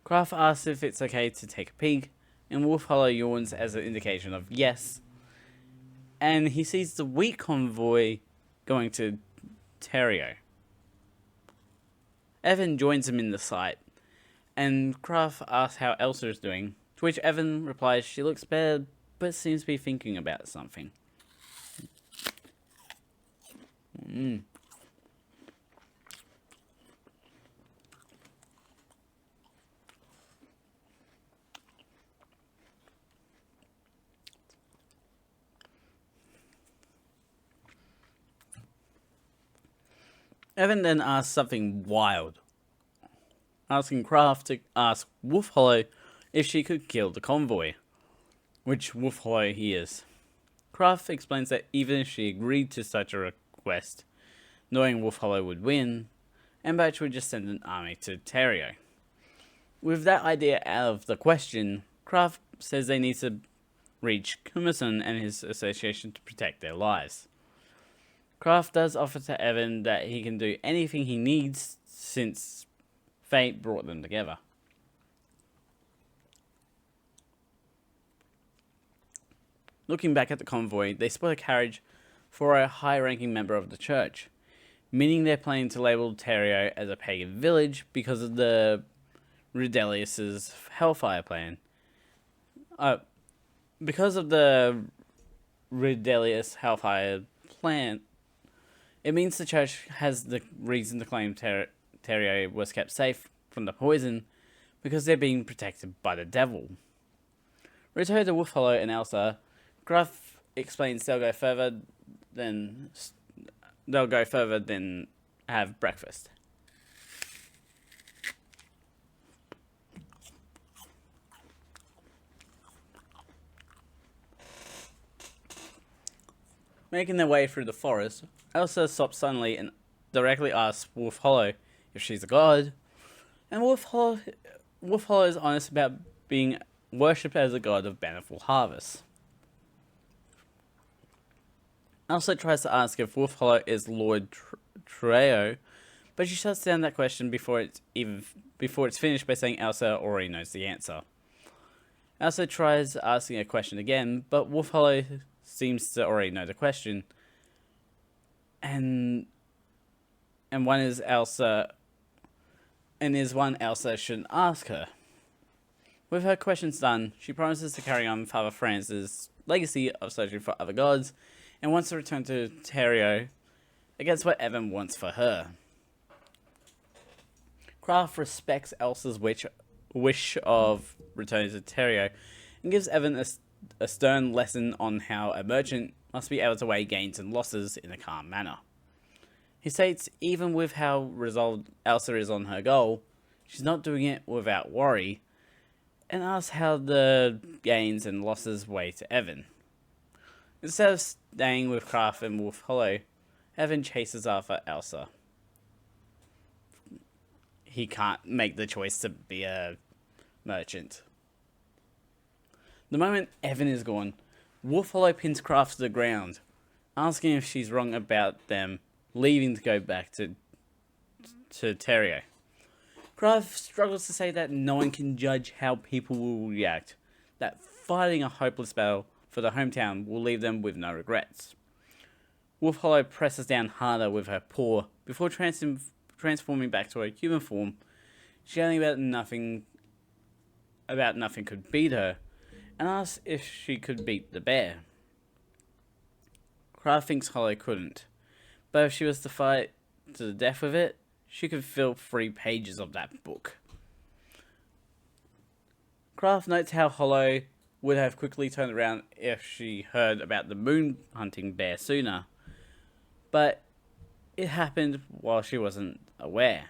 Kraft asks if it's okay to take a peek, and Wolf Hollow yawns as an indication of yes, and he sees the wheat convoy going to Terrio. Evan joins him in the sight, and Kraft asks how Elsa is doing, to which Evan replies she looks better, but seems to be thinking about something. Evan then asks something wild, asking Kraft to ask Wolf Hollow if she could kill the convoy, which Wolf Hollow hears. Kraft explains that even if she agreed to such a request, knowing Wolf Hollow would win, Emberch would just send an army to Terrio. With that idea out of the question, Kraft says they need to reach Kumason and his association to protect their lives. Kraft does offer to Evan that he can do anything he needs since fate brought them together. Looking back at the convoy, they spot a carriage for a high-ranking member of the church, meaning they're planning to label Terrio as a pagan village because of the Redelius' Hellfire plan. Because of the Redelius Hellfire plan, it means the church has the reason to claim Terrio was kept safe from the poison because they're being protected by the devil. Return to Wolf Hollow and Elsa. Gruff explains they'll go further than have breakfast. Making their way through the forest, Elsa stops suddenly and directly asks Wolf Hollow if she's a god, and Wolf Hollow is honest about being worshipped as a god of bountiful harvest. Elsa tries to ask if Wolf Hollow is Lord Treo, but she shuts down that question before it's finished by saying Elsa already knows the answer. Elsa tries asking a question again, but Wolf Hollow seems to already know the question, and one is one Elsa shouldn't ask her. With her questions done, she promises to carry on Father Franz's legacy of searching for other gods, and wants to return to Terrio against what Evan wants for her. Kraft respects Elsa's wish of returning to Terrio, and gives Evan a stern lesson on how a merchant must be able to weigh gains and losses in a calm manner. He states even with how resolved Elsa is on her goal, she's not doing it without worry, and asks how the gains and losses weigh to Evan. Instead of staying with Kraft and Wolf Hollow, Evan chases after Elsa. He can't make the choice to be a merchant. The moment Evan is gone, Wolf Hollow pins Kraft to the ground, asking if she's wrong about them leaving to go back to Terrio. Kraft struggles to say that no one can judge how people will react, that fighting a hopeless battle for the hometown will leave them with no regrets. Wolf Hollow presses down harder with her paw before transforming back to her human form, shouting about nothing could beat her, and asks if she could beat the bear. Kraft thinks Hollow couldn't, but if she was to fight to the death with it, she could fill 3 pages of that book. Kraft notes how Hollow would have quickly turned around if she heard about the moon hunting bear sooner, but it happened while she wasn't aware.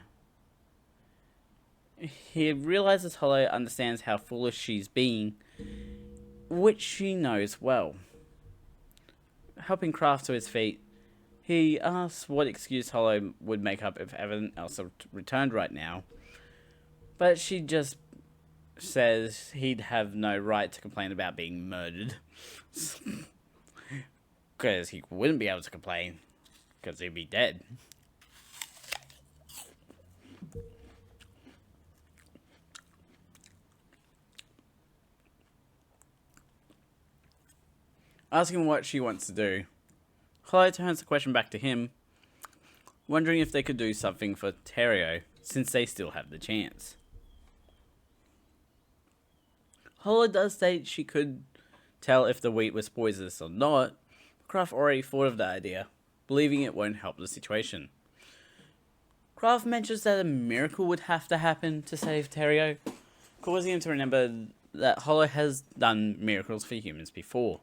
He realizes Hollow understands how foolish she's being, which she knows well. Helping Kraft to his feet, he asks what excuse Hollow would make up if Evan and Elsa returned right now, but she just says he'd have no right to complain about being murdered. Because he wouldn't be able to complain, because he'd be dead. Asking what she wants to do, Hollow turns the question back to him, wondering if they could do something for Terrio, since they still have the chance. Hollow does state she could tell if the wheat was poisonous or not, but Kraft already thought of that idea, believing it won't help the situation. Kraft mentions that a miracle would have to happen to save Terrio, causing him to remember that Hollow has done miracles for humans before.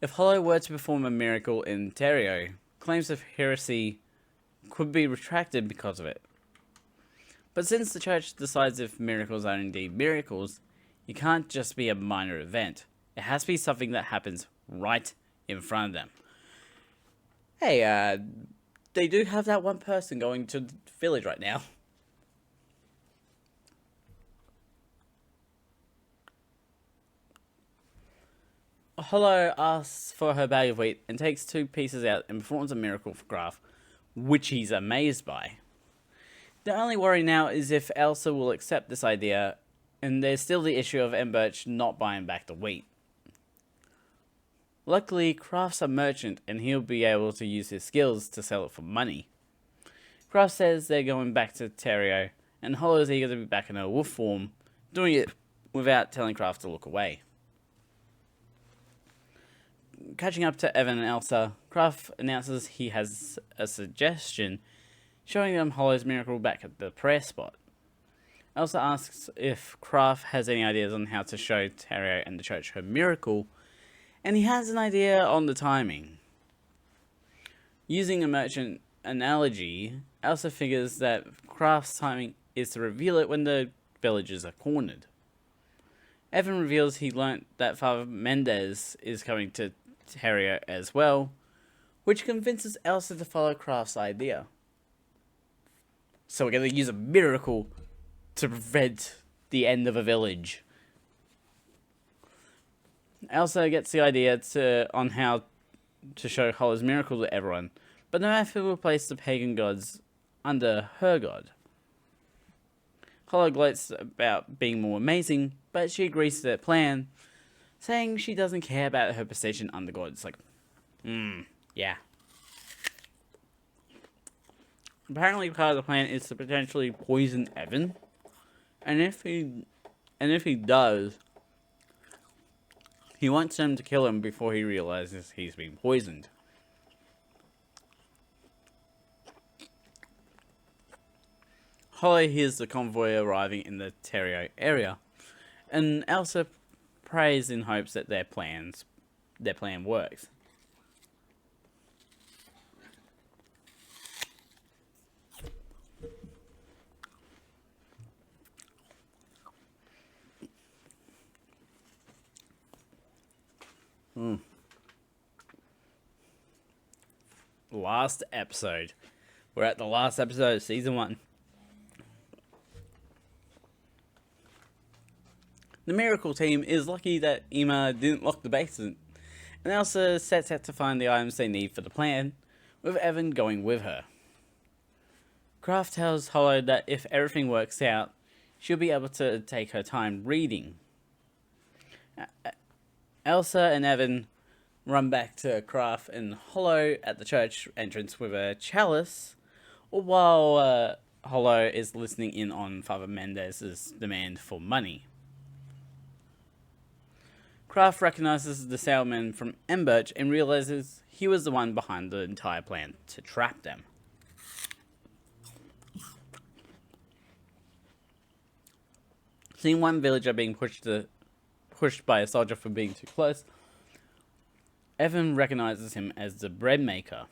If Hollow were to perform a miracle in Terrio, claims of heresy could be retracted because of it. But since the church decides if miracles are indeed miracles, it can't just be a minor event. It has to be something that happens right in front of them. Hey, they do have that one person going to the village right now. Hollow asks for her bag of wheat and takes 2 pieces out and performs a miracle for Kraft, which he's amazed by. The only worry now is if Elsa will accept this idea, and there's still the issue of Birch not buying back the wheat. Luckily, Kraft's a merchant and he'll be able to use his skills to sell it for money. Kraft says they're going back to Terrio, and Hollow's eager to be back in her wolf form, doing it without telling Kraft to look away. Catching up to Evan and Elsa, Kraft announces he has a suggestion, showing them Hollow's miracle back at the prayer spot. Elsa asks if Kraft has any ideas on how to show Terrio and the church her miracle, and he has an idea on the timing. Using a merchant analogy, Elsa figures that Kraft's timing is to reveal it when the villagers are cornered. Evan reveals he learnt that Father Mendez is coming to Terrio as well, which convinces Elsa to follow Kraft's idea. So we're going to use a miracle to prevent the end of a village. Elsa gets the idea on how to show Hollow's miracle to everyone, but no matter will place the pagan gods under her god. Hollow gloats about being more amazing, but she agrees to their plan, saying she doesn't care about her position under god. It's like, yeah. Apparently part of the plan is to potentially poison Evan, and if he does, he wants them to kill him before he realizes he's been poisoned. Hollow hears the convoy arriving in the Terrio area, and Elsa prays in hopes that their plan works. Last episode. We're at the last episode of season 1. The miracle team is lucky that Ema didn't lock the basement, and Elsa sets out to find the items they need for the plan, with Evan going with her. Kraft tells Hollow that if everything works out, she'll be able to take her time reading. Elsa and Evan run back to Kraft and Hollow at the church entrance with a chalice, while Hollow is listening in on Father Mendez's demand for money. Kraft recognizes the salesman from Emberch and realizes he was the one behind the entire plan to trap them. Seeing one villager being pushed by a soldier for being too close, Evan recognizes him as the bread maker.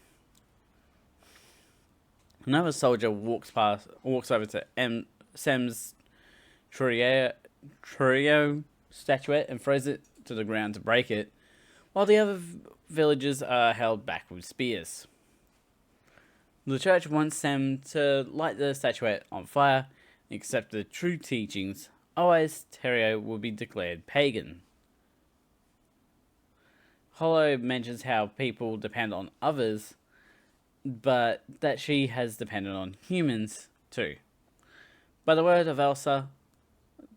Another soldier walks over to Sam's Trio statuette and throws it to the ground to break it, while the other villagers are held back with spears. The church wants Sam to light the statuette on fire and accept the true teachings, otherwise Terrio will be declared pagan. Hollow mentions how people depend on others, but that she has depended on humans too. By the word of Elsa,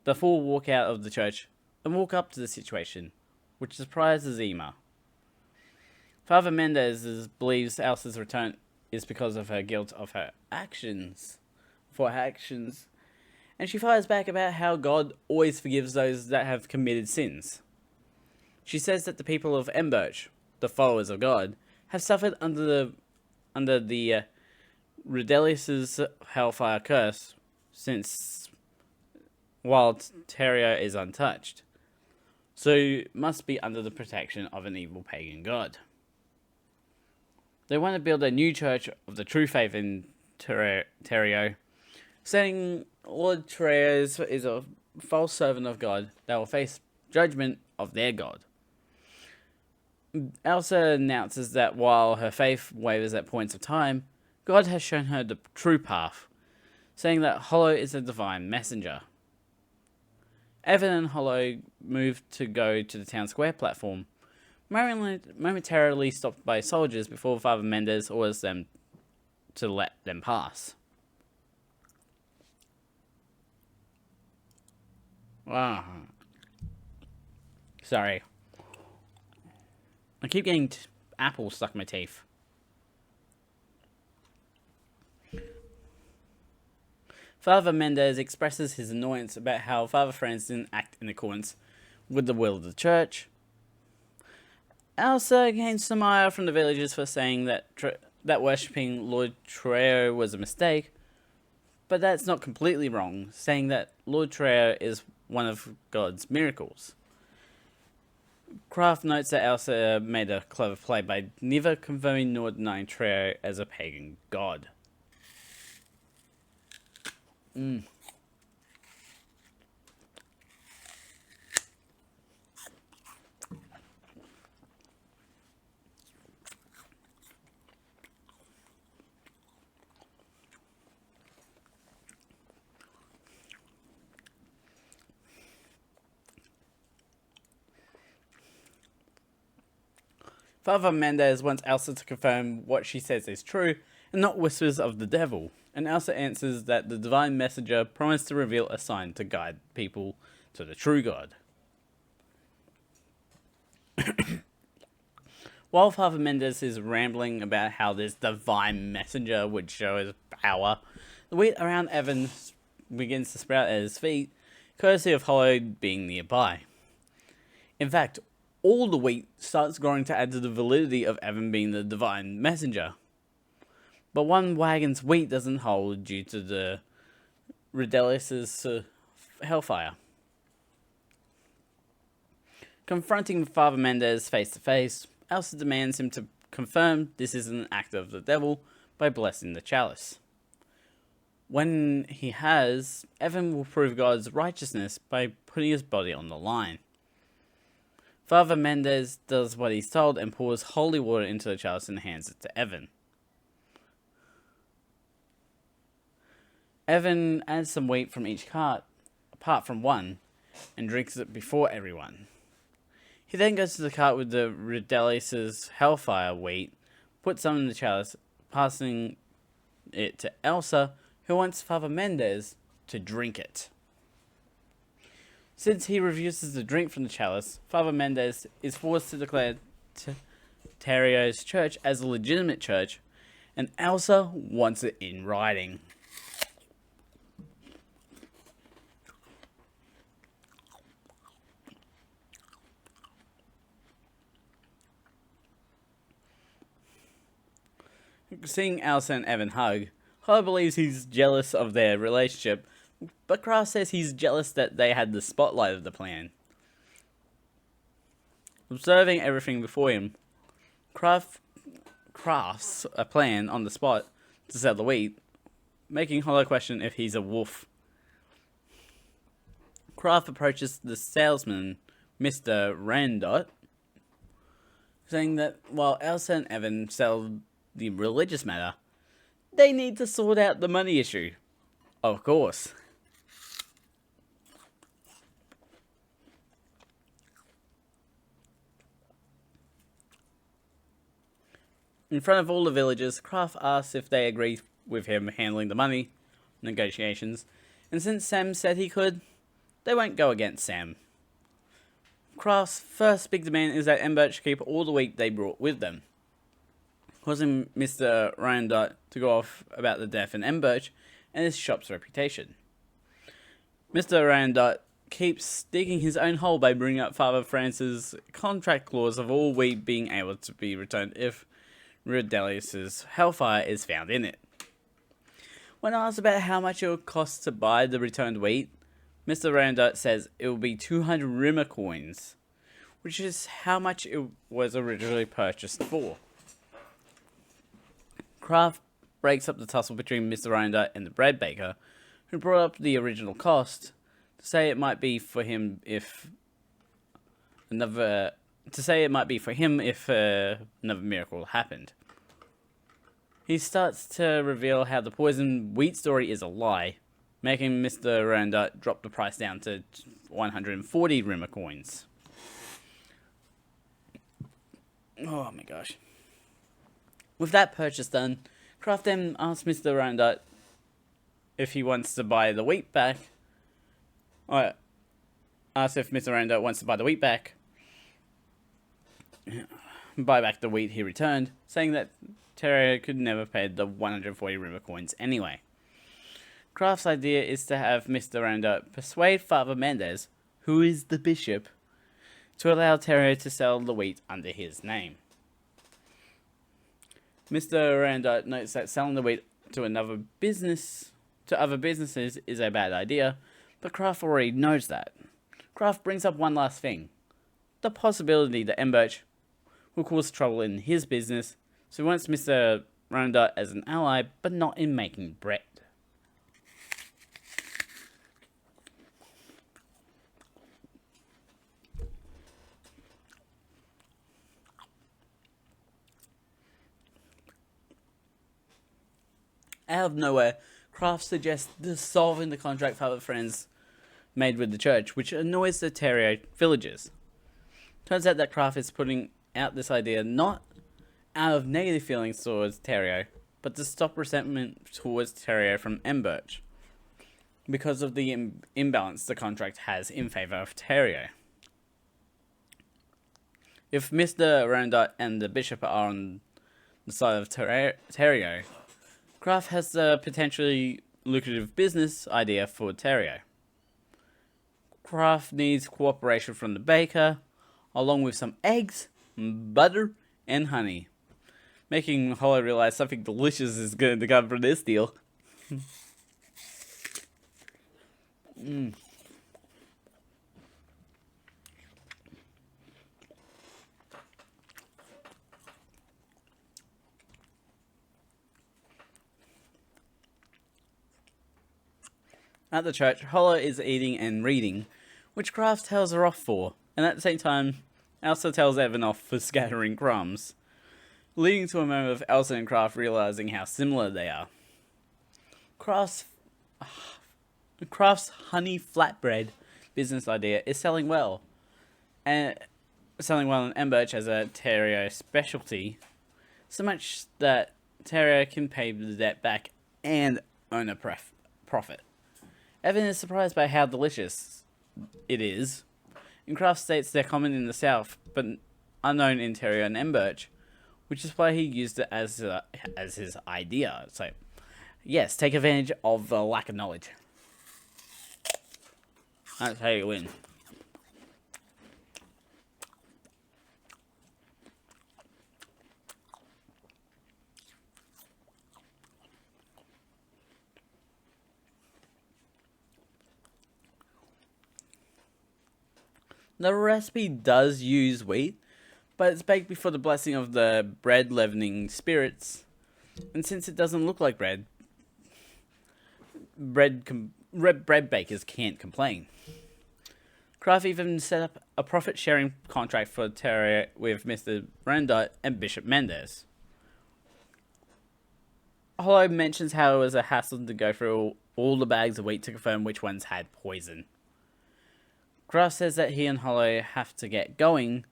the four walk out of the church and walk up to the situation, which surprises Ema. Father Mendez believes Elsa's return is because of her guilt of her actions, and she fires back about how God always forgives those that have committed sins. She says that the people of Emberch, the followers of God, have suffered under the Redelius' hellfire curse since while Terrio is untouched, so must be under the protection of an evil pagan god. They want to build a new church of the true faith in Terrio, saying Lord Terrio is a false servant of God that will face judgment of their god. Elsa announces that while her faith wavers at points of time, God has shown her the true path, saying that Hollow is a divine messenger. Evan and Hollow move to go to the town square platform, momentarily stopped by soldiers before Father Mendez orders them to let them pass. Wow. Sorry. I keep getting apples stuck in my teeth. Father Mendez expresses his annoyance about how Father Franz didn't act in accordance with the will of the church. Elsa gains some ire from the villagers for saying that worshipping Lord Treo was a mistake, but that's not completely wrong, saying that Lord Treo is one of God's miracles. Kraft notes that Elsa made a clever play by neither confirming nor denying Treo as a pagan god. Father Mendez wants Elsa to confirm what she says is true, and not whispers of the devil, and Elsa answers that the divine messenger promised to reveal a sign to guide people to the true God. While Father Mendez is rambling about how this divine messenger would show his power, the wheat around Evan begins to sprout at his feet, courtesy of Hollow being nearby. In fact, all the wheat starts growing to add to the validity of Evan being the divine messenger. But one wagon's wheat doesn't hold due to the Redelius' hellfire. Confronting Father Mendez face to face, Elsa demands him to confirm this is an act of the devil by blessing the chalice. When he has, Evan will prove God's righteousness by putting his body on the line. Father Mendez does what he's told and pours holy water into the chalice and hands it to Evan. Evan adds some wheat from each cart, apart from one, and drinks it before everyone. He then goes to the cart with the Redelius' hellfire wheat, puts some in the chalice, passing it to Elsa, who wants Father Mendez to drink it. Since he refuses to drink from the chalice, Father Mendez is forced to declare Terrio's church as a legitimate church, and Elsa wants it in writing. Seeing Elsa and Evan hug, Hollow believes he's jealous of their relationship, but Kraft says he's jealous that they had the spotlight of the plan. Observing everything before him, Kraft crafts a plan on the spot to sell the wheat, making Hollow question if he's a wolf. Kraft approaches the salesman, Mr. Randot, saying that while Elsa and Evan sell the religious matter, they need to sort out the money issue. Of course. In front of all the villagers, Kraft asks if they agree with him handling the money negotiations, and since Sam said he could, they won't go against Sam. Kraft's first big demand is that Emberch keep all the wheat they brought with them, causing Mr. Randot to go off about the death in Emberch and his shop's reputation. Mr. Randot keeps digging his own hole by bringing up Father Francis' contract clause of all wheat being able to be returned if Redelius's hellfire is found in it. When asked about how much it would cost to buy the returned wheat, Mr. Randot says it will be 200 Rimmer coins, which is how much it was originally purchased for. Kraft breaks up the tussle between Mr. Randot and the bread baker, who brought up the original cost, to say it might be for him if another miracle happened. He starts to reveal how the poisoned wheat story is a lie, making Mr. Randot drop the price down to 140 Rimmer coins. Oh my gosh. With that purchase done, Kraft then asks Mr. Randot if he wants to buy the wheat back. Asks if Mr. Randot wants to buy the wheat back. Buy back the wheat he returned, saying that Terrio could never pay the 140 Rimmer coins anyway. Kraft's idea is to have Mr. Randot persuade Father Mendez, who is the bishop, to allow Terrio to sell the wheat under his name. Mr. Randot notes that selling the wheat to other businesses is a bad idea, but Kraft already knows that. Kraft brings up one last thing: the possibility that Emberch will cause trouble in his business, so he wants Mr. Randot as an ally, but not in making bread. Out of nowhere, Kraft suggests dissolving the contract Father Friends made with the church, which annoys the Terrio villagers. Turns out that Kraft is putting out this idea not out of negative feelings towards Terrio, but to stop resentment towards Terrio from Emberch, because of the imbalance the contract has in favour of Terrio. If Mr. Randot and the bishop are on the side of Terrio, Kraft has a potentially lucrative business idea for Terrio. Kraft needs cooperation from the baker, along with some eggs, butter, and honey, making Hollow realize something delicious is going to come from this deal. At the church, Hollow is eating and reading, which Kraft tells her off for, and at the same time, Elsa tells Evan off for scattering crumbs, leading to a moment of Elsa and Kraft realizing how similar they are. Kraft's honey flatbread business idea is selling well in Emberch as a Terrio specialty, so much that Terrio can pay the debt back and earn a profit. Evan is surprised by how delicious it is, and Kraft states they're common in the south, but unknown in Terrio and Emberch, which is why he used it as his idea. So, yes, take advantage of the lack of knowledge. That's how you win. The recipe does use wheat, but it's baked before the blessing of the bread leavening spirits, and since it doesn't look like bread bakers can't complain. Kraft even set up a profit-sharing contract for Terra with Mr. Randot and Bishop Mendez. Hollow mentions how it was a hassle to go through all the bags of wheat to confirm which ones had poison. Kraft says that he and Hollow have to get going,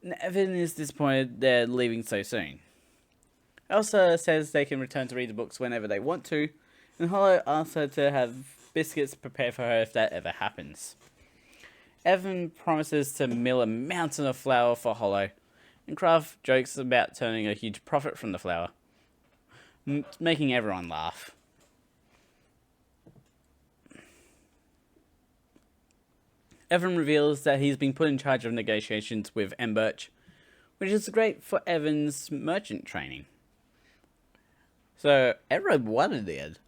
and Evan is disappointed they're leaving so soon. Elsa says they can return to read the books whenever they want to, and Hollow asks her to have biscuits prepared for her if that ever happens. Evan promises to mill a mountain of flour for Hollow, and Kraft jokes about turning a huge profit from the flour, making everyone laugh. Evan reveals that he's been put in charge of negotiations with Emberch, which is great for Evan's merchant training. So, everyone wanted it.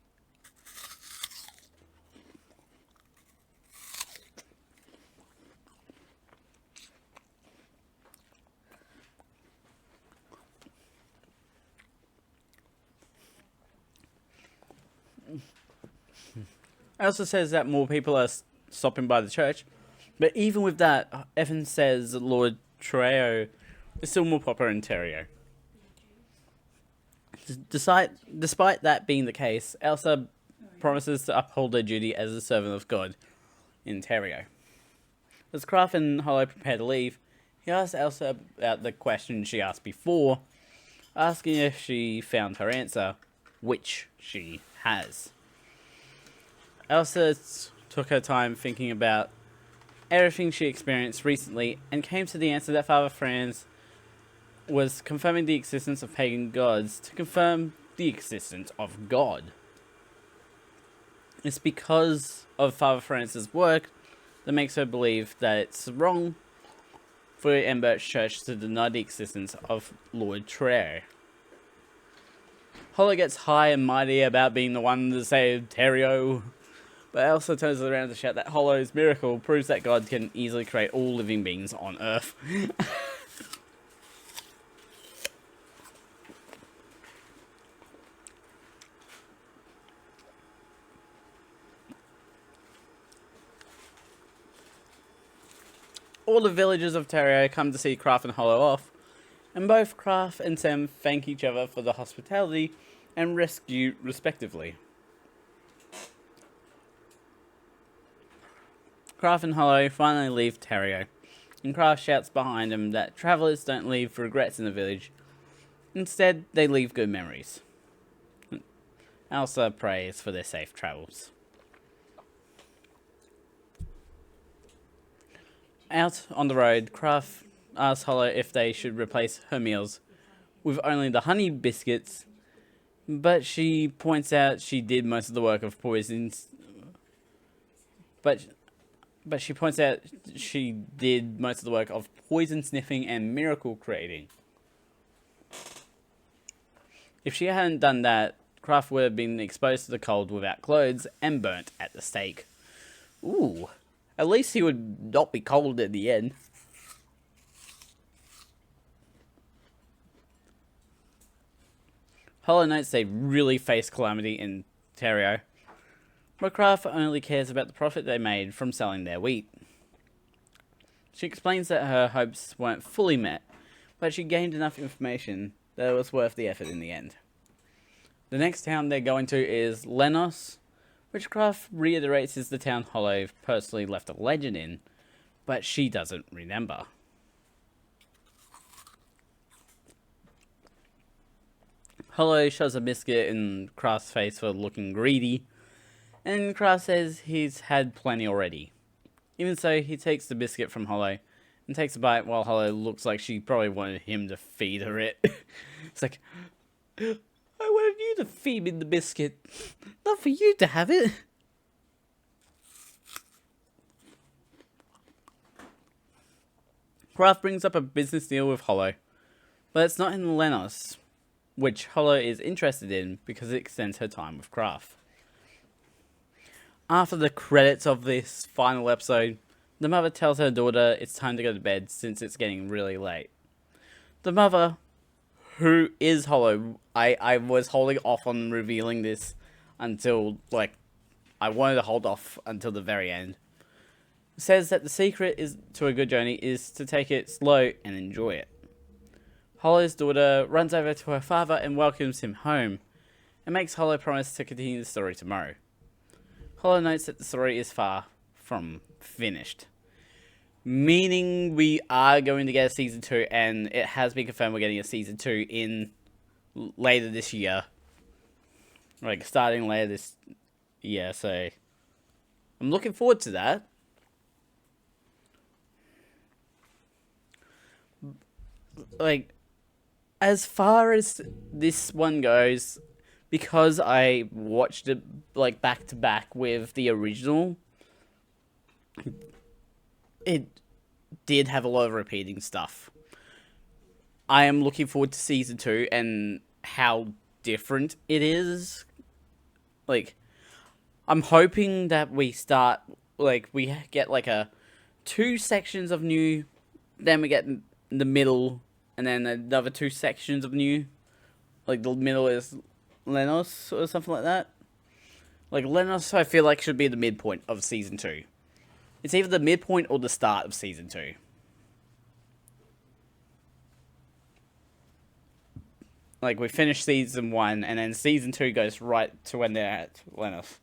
It also says that more people are stopping by the church, but even with that, Evan says Lord Treo is still more popular in Terrio. Despite that being the case, Elsa promises to uphold her duty as a servant of God in Terrio. As Kraft and Hollow prepare to leave, he asks Elsa about the question she asked before, asking if she found her answer, which she has. Elsa took her time thinking about everything she experienced recently and came to the answer that Father Franz was confirming the existence of pagan gods to confirm the existence of God. It's because of Father Franz's work that makes her believe that it's wrong for the Emberch Church to deny the existence of Lord Treo. Hollow gets high and mighty about being the one to save Terrio, but Elsa turns around to shout that Hollow's miracle proves that God can easily create all living beings on Earth. All the villagers of Terrio come to see Kraft and Hollow off, and both Kraft and Sam thank each other for the hospitality and rescue respectively. Kraft and Hollow finally leave Terrio, and Kraft shouts behind him that travellers don't leave regrets in the village. Instead, they leave good memories. Elsa prays for their safe travels. Out on the road, Kraft asks Hollow if they should replace her meals with only the honey biscuits, but she points out she did most of the work of poisons. But she points out she did most of the work of poison sniffing and miracle creating. If she hadn't done that, Kraft would have been exposed to the cold without clothes and burnt at the stake. Ooh, at least he would not be cold at the end. Hollow notes they really face calamity in Terrio, but Kraft only cares about the profit they made from selling their wheat. She explains that her hopes weren't fully met, but she gained enough information that it was worth the effort in the end. The next town they're going to is Lenos, which Kraft reiterates is the town Hollow personally left a legend in, but she doesn't remember. Hollow shoves a biscuit in Kraft's face for looking greedy, and Kraft says he's had plenty already. Even so, he takes the biscuit from Hollow and takes a bite while Hollow looks like she probably wanted him to feed her it. It's like, I wanted you to feed me the biscuit, not for you to have it. Kraft brings up a business deal with Hollow, but it's not in Lenos, which Hollow is interested in because it extends her time with Kraft. After the credits of this final episode, The mother tells her daughter it's time to go to bed since it's getting really late. The mother, who is Hollow, I was holding off on revealing this until, like, I wanted to hold off until the very end, says that the secret is to a good journey is to take it slow and enjoy it. Hollow's daughter runs over to her father and welcomes him home, and makes Hollow promise to continue the story tomorrow. Hollow notes that the story is far from finished, meaning we are going to get a season 2, and it has been confirmed we're getting a season 2 in later this year, like starting later this year. So I'm looking forward to that. Like, as far as this one goes, because I watched it like back to back with the original, it did have a lot of repeating stuff. I am looking forward to season 2 and how different it is. Like, I'm hoping that we start, like, we get like a 2 sections of new, then we get the middle, and then another 2 sections of new. Like, the middle is Lenos or something like that. Like, Lenos, I feel like, should be the midpoint of season 2. It's either the midpoint or the start of season 2. Like, we finish season 1, and then season 2 goes right to when they're at Lenos.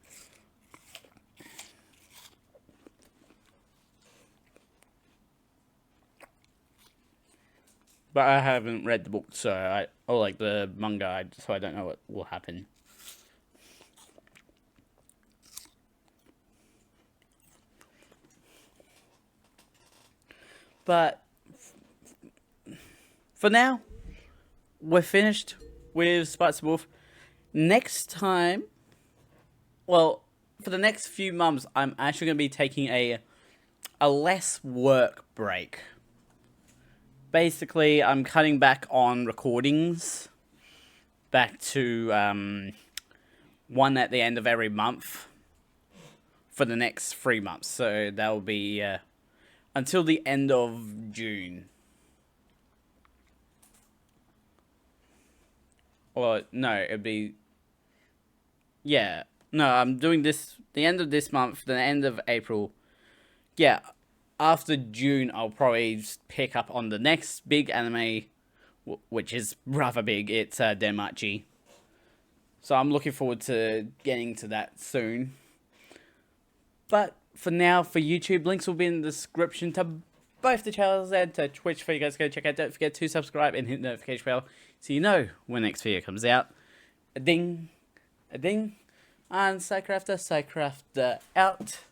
But I haven't read the book, or like the manga, so I don't know what will happen. But for now, we're finished with Spice Wolf. Next time, well, for the next few months, I'm actually going to be taking a less work break. Basically, I'm cutting back on recordings, back to one at the end of every month for the next 3 months. So that will be until the end of June. Or, no, it'd be... Yeah. No, I'm doing this the end of this month, the end of April. Yeah. After June, I'll probably pick up on the next big anime, which is rather big. It's Denmachi. So I'm looking forward to getting to that soon. But for now, for YouTube, links will be in the description to both the channels and to Twitch for you guys to go check out. Don't forget to subscribe and hit the notification bell so you know when the next video comes out. A ding, a ding, and Psycrafter out.